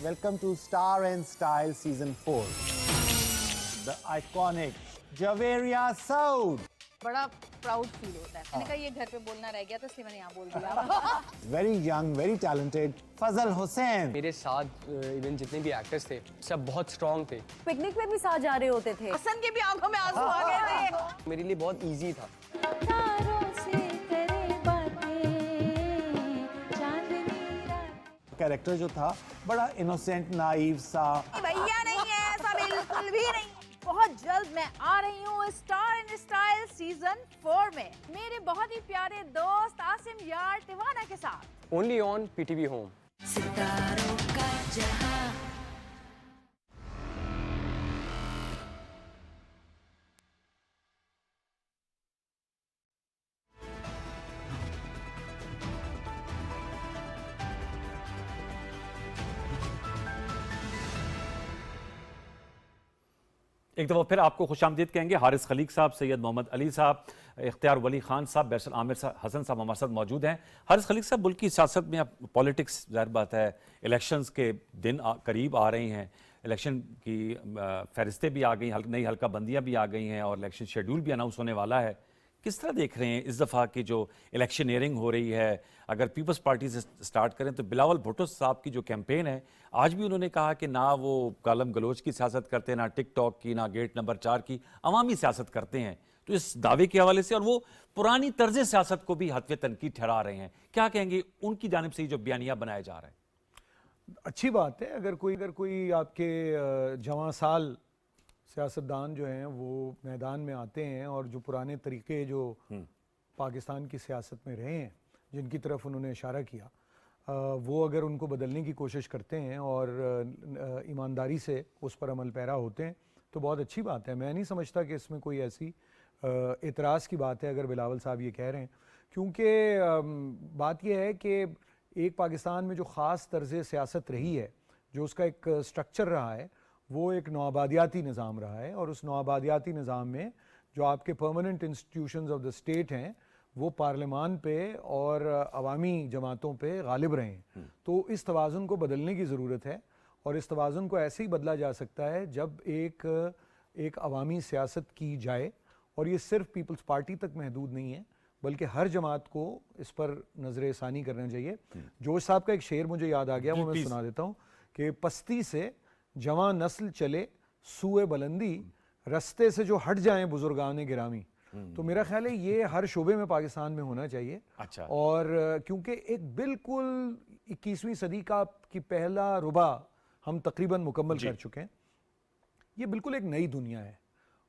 Welcome to Star and Style Season 4. The iconic Javeria Saud. बड़ा प्राउड फील होता है। मैंने कहा ये घर पे बोलना रह गया तो इसलिए मैंने यहाँ बोल दिया। Very young, very talented Fazal Hussain. मेरे साथ इवन जितने भी एक्टर्स थे सब बहुत स्ट्रॉन्ग थे। पिकनिक पे भी साथ जा रहे होते थे। हसन के भी आंखों में आंसू आ गए थे। मेरे लिए बहुत इजी था। कैरेक्टर जो था बड़ा इनोसेंट, नाइव सा। भैया नहीं है ऐसा बिल्कुल भी नहीं। बहुत जल्द मैं आ रही हूँ स्टार एंड स्टाइल सीजन 4 में मेरे बहुत ही प्यारे दोस्त आसिम यार तिवाना के साथ। Only on PTV home. सितारों का जहां। एक दफ़ा फिर आपको खुशामदीद कहेंगे। हारिस खलीक साहब, सैयद मोहम्मद अली साहब, इख्तियार वली खान साहब, बैसल आमिर हसन साहब हमारे साथ मौजूद हैं। हारिस खलीक साहब, मुल्क की सियासत में अब पॉलिटिक्स ज़ाहिर बात है, इलेक्शंस के दिन करीब आ रहे हैं, इलेक्शन की फहरिस्तें भी आ गई, नई हल्का बंदियाँ भी आ गई हैं और इलेक्शन शेड्यूल भी अनाउंस होने वाला है। किस तरह देख रहे हैं इस दफ़ा की जो इलेक्शनियरिंग हो रही है? अगर पीपल्स पार्टी से स्टार्ट करें तो बिलावल भुट्टो साहब की जो कैंपेन है, आज भी उन्होंने कहा कि ना वो गालम गलोच की सियासत करते हैं, ना टिकटॉक की, ना गेट नंबर 4 की, अवामी सियासत करते हैं। तो इस दावे के हवाले से, और वो पुरानी तर्ज सियासत को भी हतवे तनकीद ठहरा रहे हैं, क्या कहेंगे उनकी जानिब से ये जो बयानिया बनाया जा रहा है? अच्छी बात है। अगर कोई आपके जवां साल सियासतदान जो हैं वो मैदान में आते हैं और जो पुराने तरीके जो पाकिस्तान की सियासत में रहे हैं, जिनकी तरफ उन्होंने इशारा किया, वो अगर उनको बदलने की कोशिश करते हैं और ईमानदारी से उस पर अमल पैरा होते हैं तो बहुत अच्छी बात है। मैं नहीं समझता कि इसमें कोई ऐसी एतराज़ की बात है अगर बिलावल साहब ये कह रहे हैं, क्योंकि बात यह है कि एक पाकिस्तान में जो ख़ास तर्ज़ सियासत रही है, जो उसका एक स्ट्रक्चर रहा है, वो एक नौआबादियाती निज़ाम रहा है। और उस नौआबादियाती निज़ाम में जो आपके permanent institutions of the state हैं वो पार्लियामान पे और अवामी जमातों पे गालिब रहे हैं। तो इस तवाज़ुन को बदलने की ज़रूरत है और इस तवाज़ुन को ऐसे ही बदला जा सकता है जब एक अवामी सियासत की जाए। और ये सिर्फ पीपल्स पार्टी तक महदूद नहीं है, बल्कि हर जमात को इस पर नज़र षानी करना चाहिए। जोश साहब का एक शेर मुझे याद आ गया, वो मैं सुना देता हूँ कि पस्ती से जवां नस्ल चले सूए बुलंदी, रस्ते से जो हट जाएं बुजुर्गान गिरामी। तो मेरा ख्याल है ये हर शोबे में पाकिस्तान में होना चाहिए। अच्छा। और क्योंकि एक बिल्कुल 21वीं सदी का की पहला रुबा हम तकरीबन मुकम्मल कर चुके हैं। ये बिल्कुल एक नई दुनिया है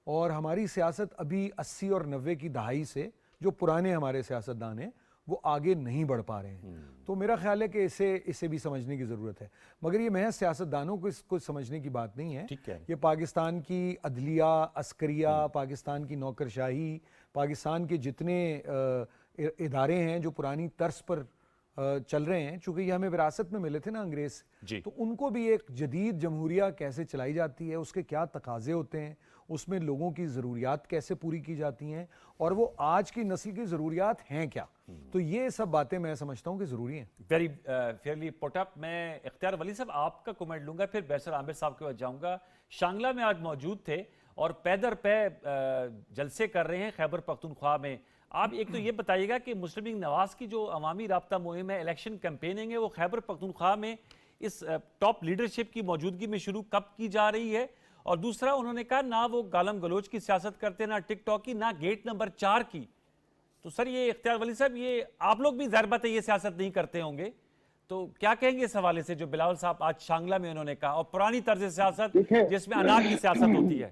और हमारी सियासत अभी 80 और 90 की दहाई से जो पुराने हमारे सियासतदान हैं वो आगे नहीं बढ़ पा रहे हैं। तो मेरा ख्याल है कि इसे भी समझने की ज़रूरत है। मगर ये महज सियासतदानों को इसको समझने की बात नहीं है। ठीक है। ये पाकिस्तान की अदलिया, अस्करिया, पाकिस्तान की नौकरशाही, पाकिस्तान के जितने इदारे हैं जो पुरानी तर्ज पर चल रहे हैं, चूँकि ये हमें विरासत में मिले थे ना अंग्रेज़ से, तो उनको भी एक जदीद जमहूरिया कैसे चलाई जाती है, उसके क्या तकाजे होते हैं, उसमें लोगों की ज़रूरियात कैसे पूरी की जाती हैं और वो आज की नस्ल की ज़रूरियात हैं क्या। तो ये सब बातें मैं समझता हूँ कि ज़रूरी हैं। Very Fairlie put up. मैं इख्तियार वली साहब आपका कमेंट लूंगा, फिर बैसर आमिर साहब के पास जाऊंगा। शांगला में आज मौजूद थे और पैदर पे जलसे कर रहे हैं खैबर पख्तूनख्वा में। आप एक तो ये बताइएगा कि मुस्लिम लीग नवाज की जो अवामी राब्ता मुहिम है, इलेक्शन कैंपेनिंग है, वो खैबर पख्तूनख्वा में इस टॉप लीडरशिप की मौजूदगी में शुरू कब की जा रही है? और दूसरा, उन्होंने कहा ना वो गालम गलोच की सियासत करते, ना टिकटॉक की, ना गेट नंबर 4 की। तो सर ये इख्तियार वली साहब, ये आप लोग भी ज़ाहिर बात है ये सियासत नहीं करते होंगे, तो क्या कहेंगे इस हवाले से जो बिलावल साहब आज शांगला में उन्होंने कहा, और पुरानी तर्ज सियासत जिसमें अनाज की सियासत होती है?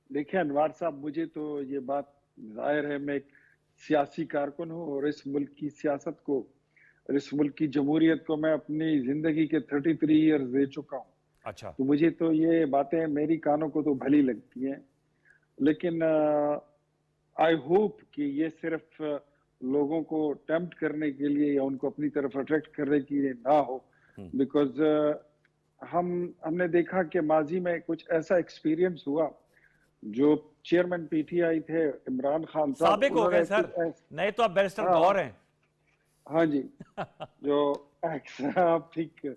देखिए अनवार साहब, मुझे तो ये बात जाहिर है, मैं एक सियासी कारकुन हूँ और इस मुल्क की सियासत को, इस मुल्क की जमहूरियत को मैं अपनी जिंदगी के 33 ईयर्स दे चुका हूँ। अच्छा। तो मुझे तो ये बातें मेरी कानों को तो भली लगती हैं, लेकिन आई होप कि ये सिर्फ लोगों को टेम्प्ट करने के लिए या उनको अपनी तरफ अट्रैक्ट करने के लिए ना हो। बिकॉज हमने देखा कि माजी में कुछ ऐसा एक्सपीरियंस हुआ, जो चेयरमैन पीटीआई थे इमरान खान साहब, साबिक हो गए सर, नए तो आप बैरिस्टर गौर हैं। हाँ जी। जो आप ठीक,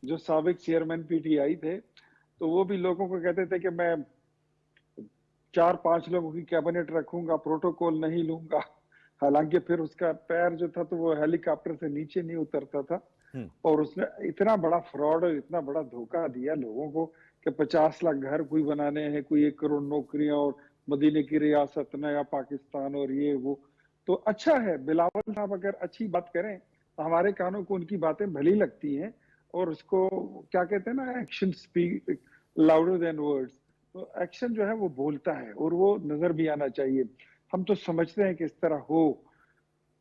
जो साबिक चेयरमैन पीटीआई थे, तो वो भी लोगों को कहते थे कि मैं 4-5 लोगों की कैबिनेट रखूंगा, प्रोटोकॉल नहीं लूंगा। हालांकि फिर उसका पैर जो था तो वो हेलीकॉप्टर से नीचे नहीं उतरता था और उसने इतना बड़ा फ्रॉड और इतना बड़ा धोखा दिया लोगों को कि 50 लाख घर कोई बनाने हैं, कोई 1 करोड़ नौकरियां और मदीने की रियासत, नया पाकिस्तान और ये वो। तो अच्छा है, बिलावल साहब अगर अच्छी बात करें तो हमारे कानों को उनकी बातें भली लगती हैं और उसको क्या कहते हैं ना, action speak louder than words. तो एक्शन जो है वो बोलता है और वो नजर भी आना चाहिए। हम तो समझते हैं कि इस तरह हो।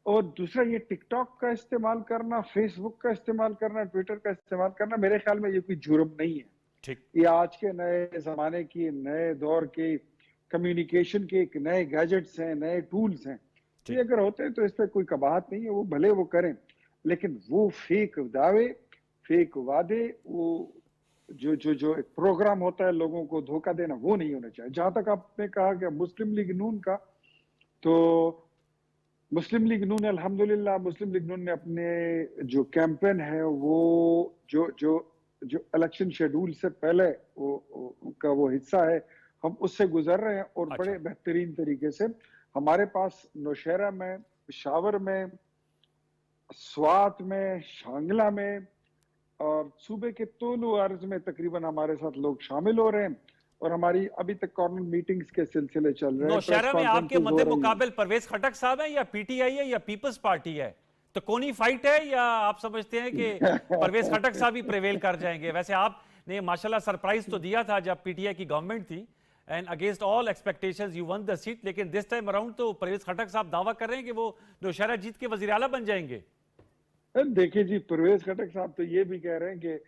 और दूसरा, ये टिकटॉक का इस्तेमाल करना, फेसबुक का इस्तेमाल करना, ट्विटर का इस्तेमाल करना, मेरे ख्याल में ये कोई जुर्म नहीं है। ठीक। ये आज के नए जमाने की, नए दौर के कम्युनिकेशन के एक नए गैजेट्स हैं, नए टूल्स हैं। ये अगर होते हैं तो इस पर कोई कबाहत नहीं है, वो भले वो करें, लेकिन वो फेक दावे, फेक वादे, वो जो एक प्रोग्राम होता है लोगों को धोखा देना, वो नहीं होना चाहिए। जहां तक आपने कहा कि मुस्लिम लीग नून का, तो मुस्लिम लीग नून अल्हम्दुलिल्लाह, मुस्लिम लीग नून ने अपने जो कैंपेन है वो जो जो इलेक्शन शेड्यूल से पहले उनका वो हिस्सा है, हम उससे गुजर रहे हैं और बड़े बेहतरीन तरीके से। हमारे पास नौशहरा में, पेशावर में, स्वात में, शांगला में और सूबे के तोलू अर्ज में तकरीबन हमारे साथ लोग शामिल हो रहे हैं और हमारी अभी तक कॉर्नर मीटिंग्स के सिलसिले चल रहे हैं। नौशहरा में आपके मद्दे मुकाबिल परवेज खटक साहब है या पीटीआई है या पीपल्स पार्टी है? तो कौन फाइट है या आप समझते हैं कि परवेज खटक साहब ही प्रिवेल कर जाएंगे? वैसे आपने माशाल्लाह सरप्राइज तो दिया था जब पीटीआई की गवर्नमेंट थी and against all expectations you one the seat, लेकिन दिस टाइम अराउंड तो परवेज खटक साहब दावा कर रहे हैं कि वो नौशहरा जीत के वजीर आला बन जाएंगे। देखिए जी, परवेज खटक साहब तो ये भी कह रहे हैं कि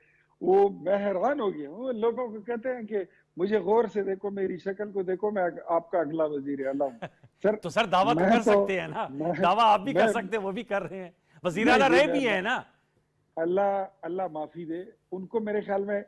वो, मैं हैरान हो गया हूँ, लोगों को कहते हैं कि मुझे गौर से देखो, मेरी शक्ल को देखो, मैं आपका अगला वजीर आला हूँ। सर तो सर दावा तो कर सकते हैं ना, दावा आप भी कर सकते हैं, वो भी कर रहे हैं, वजीर आला रहे भी है ना। अल्लाह माफी दे, उनको मेरे ख्याल में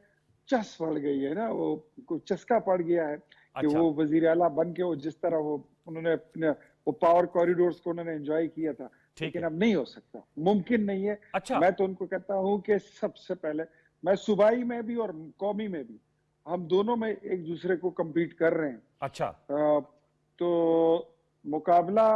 चस पड़ गई है ना, वो को चस्का पड़ गया है कि वो वजीर आला बन के वो जिस तरह वो उन्होंने अपने वो पावर कॉरिडोर्स को उन्होंने एंजॉय किया था, लेकिन अब नहीं हो सकता, मुमकिन नहीं है। मैं तो उनको कहता हूँ कि सबसे पहले मैं सूबाई में भी और कौमी में भी, हम दोनों में एक दूसरे को compete कर रहे हैं। तो मुकाबला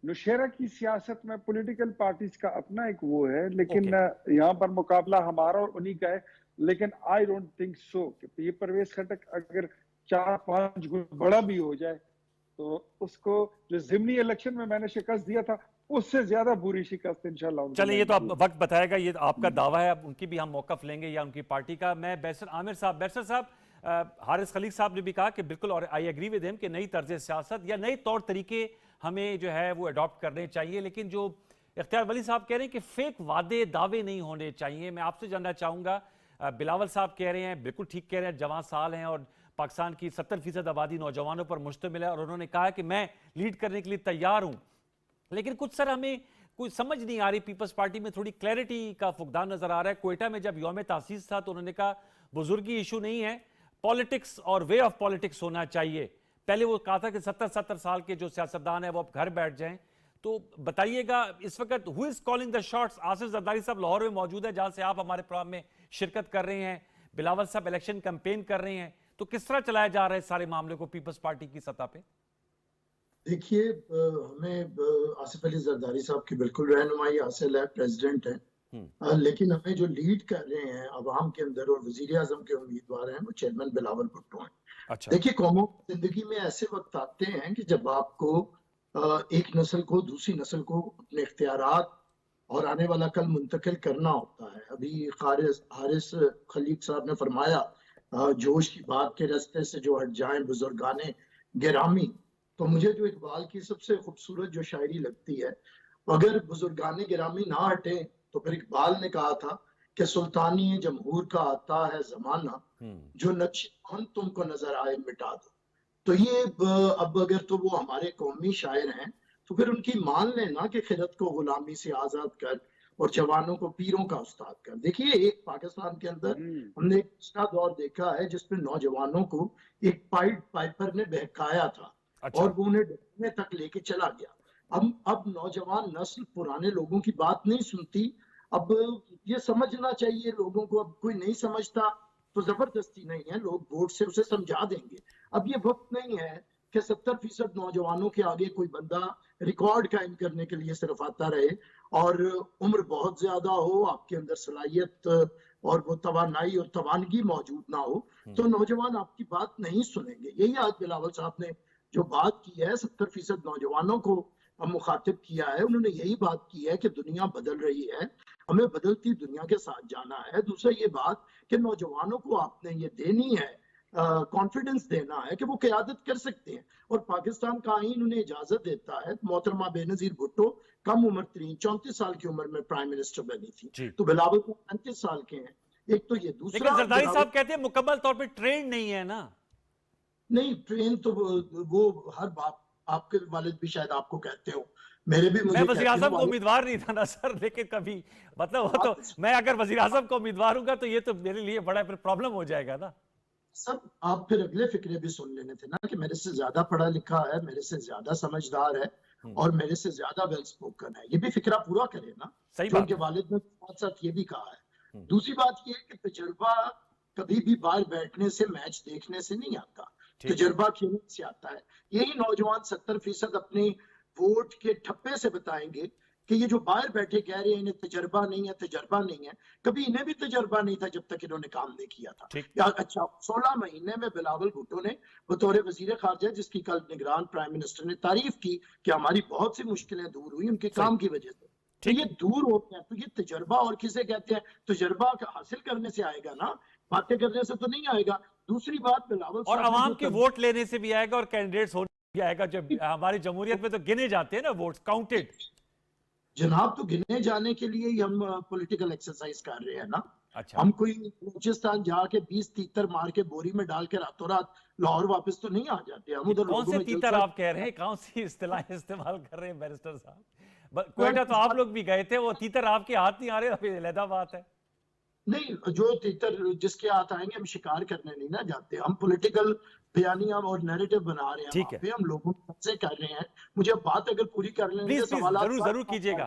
नौशहरा की सियासत में पॉलिटिकल पार्टीज का अपना एक वो है, लेकिन यहाँ पर मुकाबला हमारा और उन्हीं का है। लेकिन आई डोंट थिंक सो कि ये परवेज खटक अगर 4-5 गुना बड़ा भी हो जाए तो उसको जो ज़िमनी इलेक्शन में मैंने शिकस्त दिया था उससे ज्यादा बुरी शिकस्त इंशाल्लाह। चलिए, ये तो अब वक्त बताएगा, ये आपका दावा है, अब उनकी भी हम मौकफ लेंगे या उनकी पार्टी का। मैं बैरिस्टर आमिर साहब, बैरिस्टर साहब, हारिस खलीक साहब ने भी कहा कि बिल्कुल, और आई एग्री विद हिम कि नई तर्ज सियासत या नए तौर तरीके हमें जो है वो अडॉप्ट करने चाहिए, लेकिन जो इख्तियार वली साहब कह रहे हैं कि फेक वादे दावे नहीं होने चाहिए। मैं आपसे जानना चाहूँगा, बिलावल साहब कह रहे हैं, बिल्कुल ठीक कह रहे हैं, जवान साल हैं और पाकिस्तान की 70% आबादी नौजवानों पर मुश्तमिल है और उन्होंने कहा कि मैं लीड करने के लिए तैयार हूँ, लेकिन कुछ सर हमें कोई समझ नहीं आ रही, पीपल्स पार्टी में थोड़ी क्लैरिटी का फुकदान नजर आ रहा है। क्वेटा में जब यौम तासीस था तो उन्होंने कहा बुजुर्गी इशू नहीं है, पॉलिटिक्स और वे ऑफ पॉलिटिक्स होना चाहिए। पहले वो कहा था कि 70 साल के जो सियासतदान है वो अब घर बैठ जाएं। तो बताइएगा इस वक्त who is calling the shots? Asif Zardari साहब लाहौर में मौजूद है जहां से आप हमारे प्रोग्राम में शिरकत कर रहे हैं, बिलावल साहब इलेक्शन कैंपेन कर रहे हैं, तो किस तरह चलाया जा रहा है सारे मामले को पीपल्स पार्टी की सतह पे? देखिए, हमें आसिफ अली जरदारी साहब की बिल्कुल रहनुमाई हासिल है, प्रेसिडेंट है, लेकिन हमें जो लीड कर रहे हैं अवाम के अंदर और वजीर आजम के उम्मीदवार हैं वो चेयरमैन बिलावल भुट्टो हैं। देखिए, कौमों की जिंदगी में ऐसे वक्त आते हैं कि जब आपको एक नस्ल को दूसरी नस्ल को अपने इख्तियारात और आने वाला कल मुंतकिल करना होता है। अभी हारिस खलीक साहब ने फरमाया जोश की बात के रास्ते से जो हट जाएं बुजुर्गाने गिरामी, तो मुझे जो इकबाल की सबसे खूबसूरत जो शायरी लगती है, अगर बुजुर्गाने गिरामी ना हटे तो फिर इकबाल ने कहा था कि सुल्तानी जमहूर का आता है जमाना, जो नक्श तुमको नजर आए मिटा दो। तो ये अब अगर तो वो हमारे कौमी शायर हैं तो फिर उनकी मान लेना कि खिलत को गुलामी से आजाद कर और जवानों को पीरों का उस्ताद कर। देखिए, एक पाकिस्तान के अंदर हमने एक दूसरा दौर देखा है जिसमें नौजवानों को एक पाइड पाइपर ने बहकाया था और वो उन्हें डरने तक लेके चला गया। अब नौजवान नस्ल पुराने लोगों की बात नहीं सुनती। अब ये समझना चाहिए लोगों को, अब कोई नहीं समझता तो जबरदस्ती नहीं है, लोग वोट से उसे समझा देंगे। अब ये वक्त नहीं है कि 70% नौजवानों के आगे कोई बंदा रिकॉर्ड कायम करने के लिए सिर्फ आता रहे और उम्र बहुत ज्यादा हो, आपके अंदर सलाहियत और वो तवानाई और तवानगी मौजूद ना हो तो नौजवान आपकी बात नहीं सुनेंगे। यही आज बिलावल साहब ने जो बात की है, 70% नौजवानों को मुखातिब किया है, उन्होंने यही बात की है कि दुनिया बदल रही है, हमें बदलती दुनिया के साथ जाना है। दूसरा ये बात कि नौजवानों को आपने ये देनी है, कॉन्फिडेंस देना है कि वो क़यादत कर सकते हैं और पाकिस्तान का आईन उन्हें इजाजत देता है। मोहतरमा बेनजीर भुट्टो कम उम्र तरीन 34 साल की उम्र में प्राइम मिनिस्टर बनी थी, तो बिलावल को 35 साल के हैं। एक तो ये दूसरा, लेकिन जरदारी साहब कहते हैं मुकम्मल तौर पे ट्रेन नहीं है ना। नहीं, ट्रेन तो वो हर बाप, आपके वालिद भी शायद आपको कहते हो, मेरे भी, मुझे मैं वज़ीर आज़म को उम्मीदवार नहीं था ना सर, लेकिन कभी मतलब वो तो मैं अगर वज़ीर आज़म को उम्मीदवार हूँगा तो ये तो मेरे लिए बड़ा फिर प्रॉब्लम हो जाएगा ना। सब आप फिर अगले फिक्रे भी सुन लेने थे ना कि मेरे से ज्यादा पढ़ा लिखा है, मेरे से ज्यादा समझदार है और मेरे से ज्यादा वेल स्पोकन है, ये भी फिक्रा पूरा करे ना। सही बात। उनके वालिद ने साथ साथ ये भी कहा है दूसरी बात यह है कि तजुर्बा कभी भी बाहर बैठने से, मैच देखने से नहीं आता, तजुर्बा खेलने से आता है। यही नौजवान 70% अपने वोट के ठप्पे से बताएंगे कि ये जो बाहर बैठे कह रहे हैं इन्हें तजर्बा नहीं है, तजर्बा नहीं है, कभी इन्हें भी तजर्बा नहीं था जब तक इन्होंने काम नहीं किया था। या अच्छा, 16 महीने में बिलावल भुट्टो ने बतौर वजीर खारजा, जिसकी कल निगरान प्राइम मिनिस्टर ने तारीफ की कि हमारी बहुत सी मुश्किलें दूर हुई उनके काम की वजह से, तो ये दूर हो गया। तो ये तजर्बा और किसे कहते हैं? तजर्बा हासिल करने से आएगा ना, बातें करने से तो नहीं आएगा। दूसरी बात, बिलावल और अवाम के वोट लेने से भी आएगा और कैंडिडेट्स होने भी आएगा। जब हमारी जमहूरियत में तो गिने जाते हैं ना वोट्स, काउंटेड। जनाब, तो गिने जाने के लिए ही हम पॉलिटिकल एक्सरसाइज कर रहे हैं ना। अच्छा। हम कोई बलूचिस्तान जाके 20 तीतर मार के बोरी में डाल के रातों रात लाहौर वापस तो नहीं आ जाते हम। उधर कौन से तीतर आप कह रहे हैं, कौन सी इस्तेलाह इस्तेमाल कर रहे हैं बैरिस्टर साहब? क्वेटा तो आप लोग भी गए थे, वो तीतर आपके हाथ नहीं आ रहे, अभी अलग बात है। नहीं, जो तीतर जिसके हाथ आएंगे हम शिकार करने नहीं ना जाते, हम पॉलिटिकल बयानियां और नैरेटिव बना रहे हैं। ठीक है, हम लोगों से कर रहे हैं। मुझे बात अगर पूरी कर लेंगे, सवाल जरूर कीजिएगा।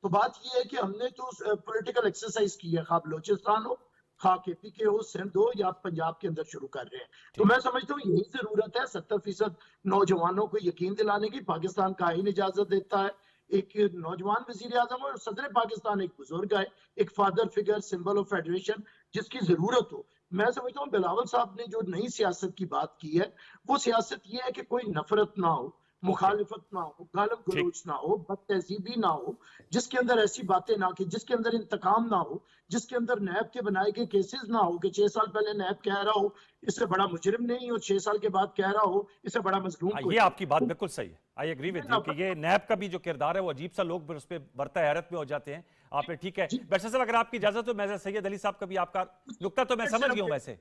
तो बात ये है कि हमने तो पॉलिटिकल एक्सरसाइज की है, खा बलोचिस्तान हो, खा KPK हो, सिंध हो या पंजाब के अंदर शुरू कर रहे हैं। तो मैं समझता हूँ यही जरूरत है 70% नौजवानों को यकीन दिलाने की। पाकिस्तान का आईन इजाजत देता है एक नौजवान वजीर आजम और सदर पाकिस्तान एक बुजुर्ग है, एक father figure, symbol of federation जिसकी जरूरत हो। मैं समझता हूँ बिलावल साहब ने जो नई सियासत की बात की है, वो सियासत ये है कि कोई नफरत ना हो, मुखालिफत ना हो, गालिब गलोच ना हो, बदतहजीबी ना हो, जिसके अंदर ऐसी बातें ना की, जिसके अंदर इंतकाम ना हो, जिसके अंदर नैब के बनाए गए केसेस ना हो कि 6 साल पहले नैब कह रहा हो इससे बड़ा मुजरिम नहीं, और 6 साल के बाद कह रहा हो इससे बड़ा मजलूम। ये आपकी बात बिल्कुल सही है, आई एग्री विद यू कि ये नैब का भी जो किरदार है वो अजीब सा, लोग उस पर बरता हैरत में हो जाते हैं। आपने ठीक है बैरिस्टर साहब, अगर आपकी इजाजत हो, मैं सैयद अली साहब का भी आपका नुक्ता तो मैं समझ गया हूं, वैसे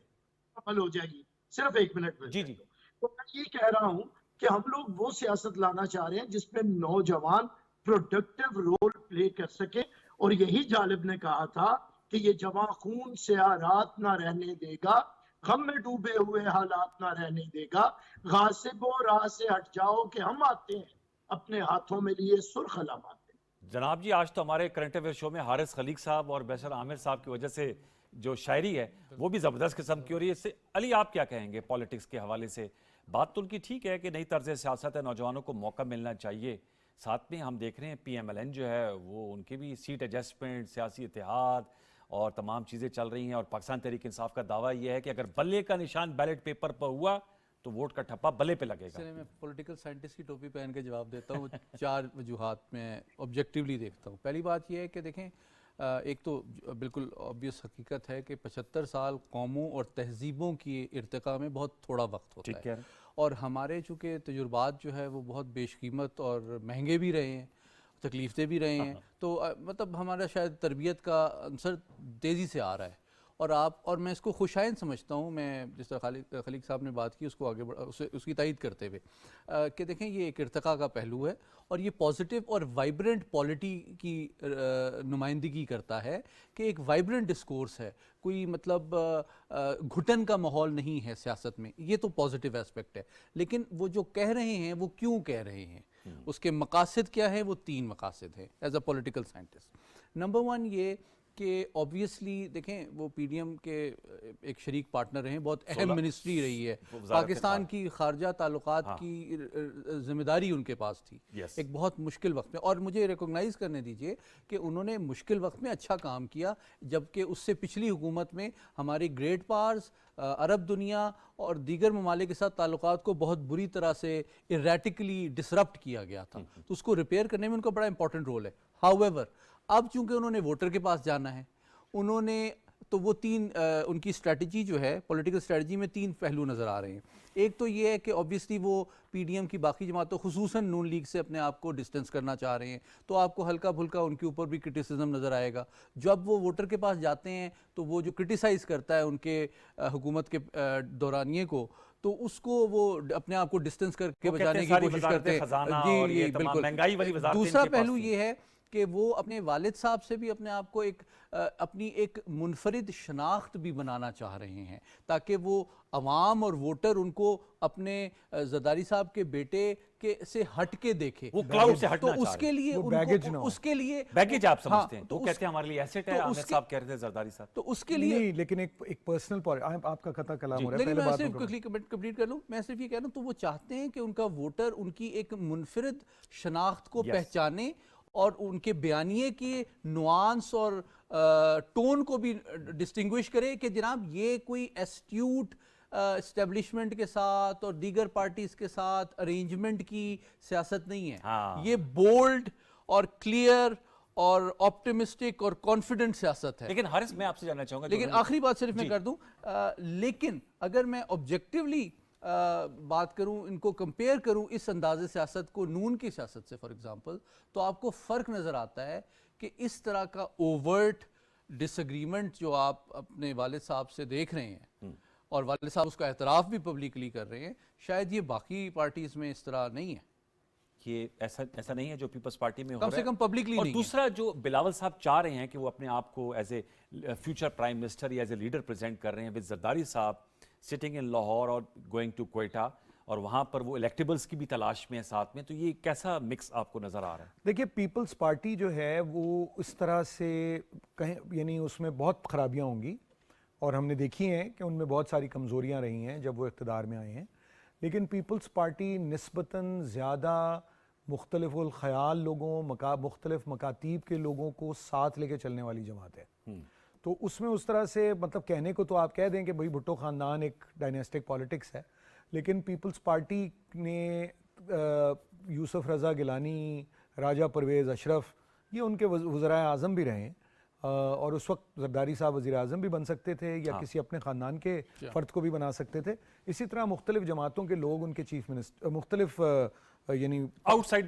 हल हो जाएगी, सिर्फ 1 मिनट में। जी जी। तो मैं ये कह रहा हूं कि हम लोग वो सियासत लाना चाह रहे हैं जिसमें नौजवान प्रोडक्टिव रोल प्ले कर सके। और यही जालिब ने कहा था कि ये जवां खून से रात ना रहने देगा, गम में डूबे हुए हालात ना रहने देगा, गासिबो राह से हट जाओ कि हम आते हैं अपने हाथों में लिए सुर्ख अलामात। जनाब जी, आज तो हमारे करंट अफेयर शो में हारिस खलीक साहब और बैशर आमिर साहब की वजह से जो शायरी है वो भी ज़बरदस्त किस्म की हो रही है। इससे अली आप क्या कहेंगे पॉलिटिक्स के हवाले से? बात तो उनकी ठीक है कि नई तर्ज सियासत है, नौजवानों को मौका मिलना चाहिए। साथ में हम देख रहे हैं PMLN जो है वो उनके भी सीट एडजस्टमेंट, सियासी इत्तेहाद और तमाम चीज़ें चल रही हैं। और पाकिस्तान तहरीक इंसाफ का दावा यह है कि अगर बल्ले का निशान बैलेट पेपर पर हुआ तो वोट का ठप्पा बल्ले पे लगेगा। इसलिए मैं पॉलिटिकल साइंटिस्ट की टोपी पहन के जवाब देता हूँ। 4 वजूहात में ऑब्जेक्टिवली देखता हूँ। पहली बात यह है कि देखें, एक तो बिल्कुल ऑब्वियस हकीकत है कि 75 साल कौमों और तहजीबों की इर्तिका में बहुत थोड़ा वक्त होता है। और हमारे चूँकि तजुर्बात जो है वो बहुत बेशकीमत और महंगे भी रहे हैं, तकलीफ़ें भी रहे हैं, तो मतलब हमारा शायद तरबियत का अंसर तेज़ी से आ रहा है। और मैं इसको खुशाइन समझता हूँ। मैं जिस तरह खलीक साहब ने बात की उसको आगे उसकी तायद करते हुए कि देखें ये एक इर्तिका का पहलू है और ये पॉजिटिव और वाइब्रेंट पॉलिटी की नुमाइंदगी करता है कि एक वाइब्रेंट डिस्कोर्स है, कोई मतलब घुटन का माहौल नहीं है सियासत में। ये तो पॉजिटिव एस्पेक्ट है। लेकिन वो जो कह रहे हैं वो क्यों कह रहे हैं, उसके मकासद क्या है? वो 3 मकासद हैं as a political scientist. Number 1 ये कि ऑब्वियसली देखें वो PDM के एक शरीक पार्टनर रहे हैं, बहुत अहम मिनिस्ट्री रही है, पाकिस्तान की खारजा ताल्लुकात की जिम्मेदारी उनके पास थी एक बहुत मुश्किल वक्त में। और मुझे रिकॉग्नाइज़ करने दीजिए कि उन्होंने मुश्किल वक्त में अच्छा काम किया, जबकि उससे पिछली हुकूमत में हमारी ग्रेट पावर्स, अरब दुनिया और दीगर ममालिक के साथ ताल्लुकात को बहुत बुरी तरह से इरेटिकली डिसरप्ट किया गया था। तो उसको रिपेयर करने में उनका बड़ा इंपॉर्टेंट रोल है। हाउएवर अब चूंकि उन्होंने वोटर के पास जाना है, उन्होंने तो वो 3 उनकी स्ट्रेटजी जो है, पॉलिटिकल स्ट्रेटजी में 3 पहलू नज़र आ रहे हैं। एक तो ये है कि ऑब्वियसली वो PDM की बाकी जमातों खुसूसन नून लीग से अपने आप को डिस्टेंस करना चाह रहे हैं, तो आपको हल्का फुल्का उनके ऊपर भी क्रिटिसिज्म नज़र आएगा। जब वो वोटर के पास जाते हैं तो वो जो क्रिटिसाइज़ करता है उनके हुकूमत के दौरानिए को, तो उसको वो अपने आप को डिस्टेंस करके बचाने की कोशिश करते हैं। जी बिल्कुल। दूसरा पहलू ये है कि वो अपने वालिद साहब से भी अपने आप को अपनी एक मुनफरिद शनाख्त भी बनाना चाह रहे हैं, ताकि वो अवाम और वोटर उनको अपने जरदारी साहब के बेटे के से हट के देखे, वो क्लाउड से हटना तो चाह रहे उसके हैं। लिए वो baggage ना हो। उसके लिए बैगेज आप समझते हैं, तो वो कहते हैं हमारे लिए एसेट है, तो आमिर उसके- साहब कह रहे थे, जरदारी साहब। तो उसके लिए नहीं, लेकिन एक पर्सनल आपका कथा कलाम हो रहा है, लेकिन पहले मैं बात सिर्फ को क्विकली कंप्लीट कर लूं, मैं सिर्फ ये कह रहा हूं, तो वो चाहते हैं कि उनका वोटर उनकी एक मुनफरिद शनाख्त को Yes. पहचाने और उनके बयानिए के नुआंस और टोन को भी डिस्टिंग्विश करे कि जनाब ये कोई एस्ट्यूट एस्टेब्लिशमेंट के साथ और दीगर पार्टीज के साथ अरेंजमेंट की सियासत नहीं है। हाँ। ये बोल्ड और क्लियर और ऑप्टिमिस्टिक और कॉन्फिडेंट सियासत है। लेकिन हारिस, मैं आपसे जानना चाहूंगा, लेकिन जो- आखिरी बात सिर्फ मैं जी। कर दूं, लेकिन अगर मैं ऑब्जेक्टिवली बात करूं, इनको कंपेयर करूं इस अंदाजे सियासत को नून की सियासत से फॉर एग्जांपल, तो आपको फ़र्क नज़र आता है कि इस तरह का ओवर्ट डिसएग्रीमेंट जो आप अपने वालिद साहब से देख रहे हैं और वालिद साहब उसका एतराफ़ भी पब्लिकली कर रहे हैं, शायद ये बाकी पार्टीज़ में इस तरह नहीं है। ये ऐसा नहीं है जो पीपल्स पार्टी में हो कम रहा से है। कम publicly और नहीं है। दूसरा, जो बिलावल साहब चाह रहे हैं कि वो अपने आप को as a future prime minister या एज ए लीडर प्रेजेंट कर रहे हैं, विद जरदारी साहब सिटिंग इन लाहौर और गोइंग टू क्वेटा, और वहां पर वो इलेक्टेबल्स की भी तलाश में है साथ में, तो ये कैसा मिक्स आपको नजर आ रहा है? देखिए, पीपल्स पार्टी जो है वो इस तरह से कहें, यानी उसमें बहुत खराबियां होंगी और हमने देखी हैं कि उनमें बहुत सारी कमज़ोरियां रही हैं जब वो इक़्तिदार में आए हैं, लेकिन पीपल्स पार्टी निस्बतन ज़्यादा मुख्तलिफ़ुल ख़याल लोगों, मुख्तलिफ़ मकातीब के लोगों को साथ लेके चलने वाली जमात है। तो उसमें उस तरह से, मतलब कहने को तो आप कह दें कि भाई भुट्टो ख़ानदान एक डायनेस्टिक पॉलिटिक्स है, लेकिन पीपल्स पार्टी ने यूसुफ रज़ा गिलानी, राजा परवेज़ अशरफ, ये उनके वज़राए आज़म भी रहे हैं, और उस वक्त जरदारी साहब वज़ीर आज़म भी बन सकते थे या किसी अपने ख़ानदान के फ़र्द को भी बना सकते थे। इसी तरह मुख्तलिफ जमातों के लोग उनके चीफ मिनिस्टर, मुख्तलिफ यानी outside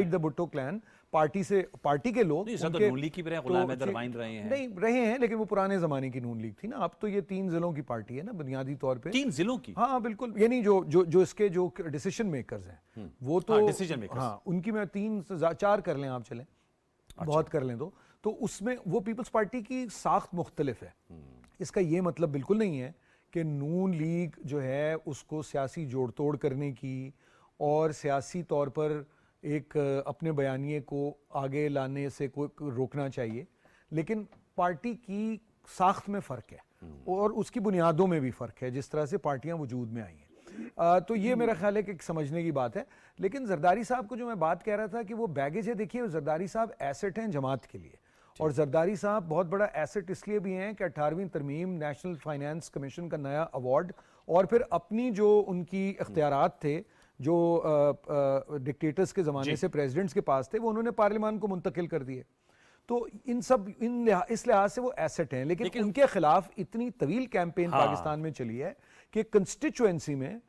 the Bhutto clan party के लोग उनके नून लीग की भी रहे, गुलाम हैदर वाइन रहे हैं। नहीं रहे हैं, लेकिन वो पुराने ज़माने की नून लीग थी ना। अब तो ये 3 ज़िलों की पार्टी है ना बुनियादी तौर पे। 3 जिलों की? हाँ बिल्कुल, यानी जो इसके जो डिसीजन मेकर्स हैं वो तो डिसीजन मेकर्स, हाँ, उनकी मैं 3-4 कर लें आप, चलें बहुत कर लें तो उसमें वो पीपल्स पार्टी की साख्त मुख्तलिफ है। इसका ये मतलब बिल्कुल नहीं है कि नून लीग जो है उसको सियासी जोड़ तोड़ करने की और सियासी तौर पर एक अपने बयानिए को आगे लाने से कोई रोकना चाहिए, लेकिन पार्टी की साख्त में फ़र्क है और उसकी बुनियादों में भी फ़र्क है, जिस तरह से पार्टियां वजूद में आई हैं। तो ये मेरा ख्याल है कि एक समझने की बात है। लेकिन जरदारी साहब को जो मैं बात कह रहा था कि वो बैगेज है, देखिए जरदारी साहब एसेट हैं जमात के लिए, और जरदारी साहब बहुत बड़ा एसेट इसलिए भी हैं कि 18वीं तरमीम, नेशनल फाइनेंस कमीशन का नया अवार्ड, और फिर अपनी जो उनकी इख्तियारात थे जो डिक्टेटर्स के ज़माने से प्रेसिडेंट्स के पास थे, वो उन्होंने पार्लियामान को मुंतकिल कर दिए। तो इस लिहाज से वो एसेट हैं, लेकिन उनके खिलाफ इतनी तवील कैंपेन पाकिस्तान में चली है कि कंस्टिट्यूएंसी में,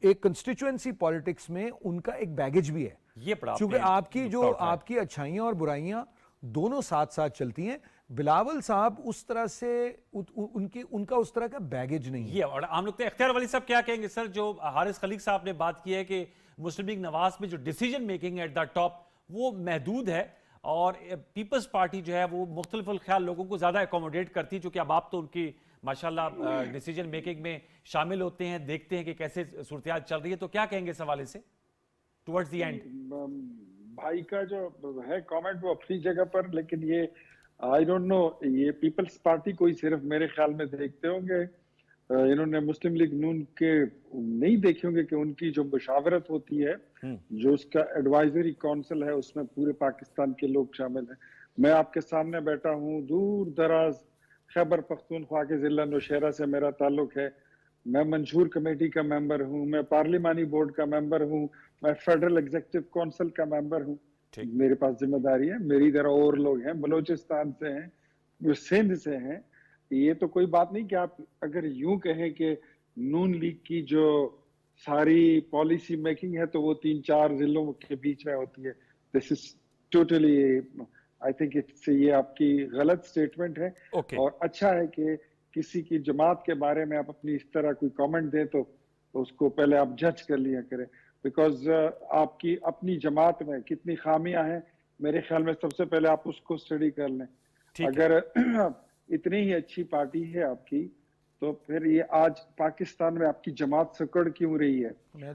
एक कंस्टिट्यूएंसी पॉलिटिक्स में उनका एक बैगेज भी है, ये क्योंकि आपकी अच्छाइयाँ और बुराइयाँ दोनों साथ साथ चलती हैं। बिलावल साहब उस तरह से उनका उस तरह का बैगेज नहीं है। ये और हम लोग तो इख्तियार वली साहब क्या कहेंगे सर, जो हारिस खलीक साहब ने बात की है कि मुस्लिम लीग नवाज में जो decision making at the top वो महदूद है और पीपल्स पार्टी जो है वो मुख्तलिफ ख्याल लोगों को ज्यादा एकोमोडेट करती है, चूंकि अब आप तो उनकी माशाल्लाह डिसीजन मेकिंग में शामिल होते हैं, देखते हैं कि कैसे सूरत चल रही है, तो क्या कहेंगे इस हवाले से टुवर्ड्स द एंड? भाई का जो है कमेंट वो अपनी जगह पर, लेकिन ये आई डोंट नो, ये पीपल्स पार्टी को ही सिर्फ मेरे ख्याल में देखते होंगे, इन्होंने मुस्लिम लीग नून के नहीं देखे होंगे कि उनकी जो मुशावरत होती है, जो उसका एडवाइजरी काउंसिल है, उसमें पूरे पाकिस्तान के लोग शामिल हैं। मैं आपके सामने बैठा हूँ, दूर दराज खैबर पख्तूनख्वा के जिला नौशहरा से मेरा ताल्लुक है, मैं मंशूर कमेटी का मेंबर हूँ, मैं पार्लिमानी बोर्ड का मेंबर हूँ, मैं फेडरल एग्जीक्यूटिव काउंसिल का मेंबर हूँ, मेरे पास जिम्मेदारी है। मेरी तरह और लोग हैं, बलोचिस्तान से हैं, वो सिंध से हैं। ये तो कोई बात नहीं कि आप अगर यूं कहें कि नून लीग की जो सारी पॉलिसी मेकिंग है तो वो 3-4 जिलों के बीच में होती है। This is totally, I think it's, ये आपकी गलत स्टेटमेंट है। और अच्छा है कि किसी की जमात के बारे में आप अपनी इस तरह कोई कमेंट दें तो उसको पहले आप जज कर लिया करें, बिकॉज आपकी अपनी जमात में कितनी खामियां हैं, मेरे ख्याल में सबसे पहले आप उसको स्टडी कर लें। अगर इतनी ही अच्छी पार्टी है आपकी तो फिर ये आज पाकिस्तान में आपकी जमात सिकुड़ क्यों रही है?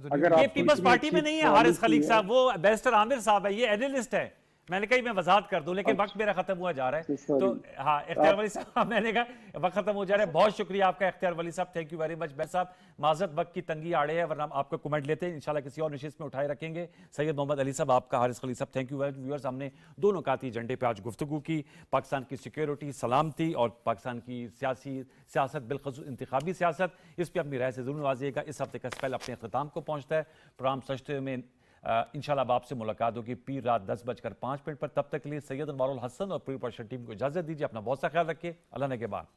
अगर ये आप पीपल्स पार्टी में नहीं है हारिस खलीक साहब, वो बैरिस्टर आमिर साहब है, ये एनालिस्ट है। मैंने कहा मैं वजाहत कर दूं, लेकिन वक्त मेरा खत्म हुआ जा रहा है। तो हाँ, इख्तियार वली साहब, मैंने कहा वक्त खत्म हो जा रहा है। बहुत शुक्रिया आपका इख्तियार वली साहब, थैंक यू वेरी मच। बैस साहब माजरत, वक्त की तंगी आड़े है, वरना आपका कमेंट लेते हैं, इंशाल्लाह किसी और नशिस्त में उठाए रखेंगे। सैयद मोहम्मद अली साहब आपका, हारिस खलीक साहब thank you very much. Viewers, हमने दो नुकाती एजेंडे पे आज गुफ्तगू की, पाकिस्तान की सिक्योरिटी, सलामती और पाकिस्तान की सियासत, बिलखसूस इंतखाबी सियासत, इस पर अपनी राय से जरूर नवाजिएगा। इस हफ्ते का स्पेल अपने अख्ताम को पहुंचता है। प्रोग्राम सजते में इंशाल्लाह अब आपसे मुलाकात होगी पीर रात 10:05 पर। तब तक के लिए सैयद अनवारुल हसन और पूरी प्रोडक्शन टीम को इजाजत दीजिए। अपना बहुत सा ख्याल रखिए। अल्लाह ने के बाद।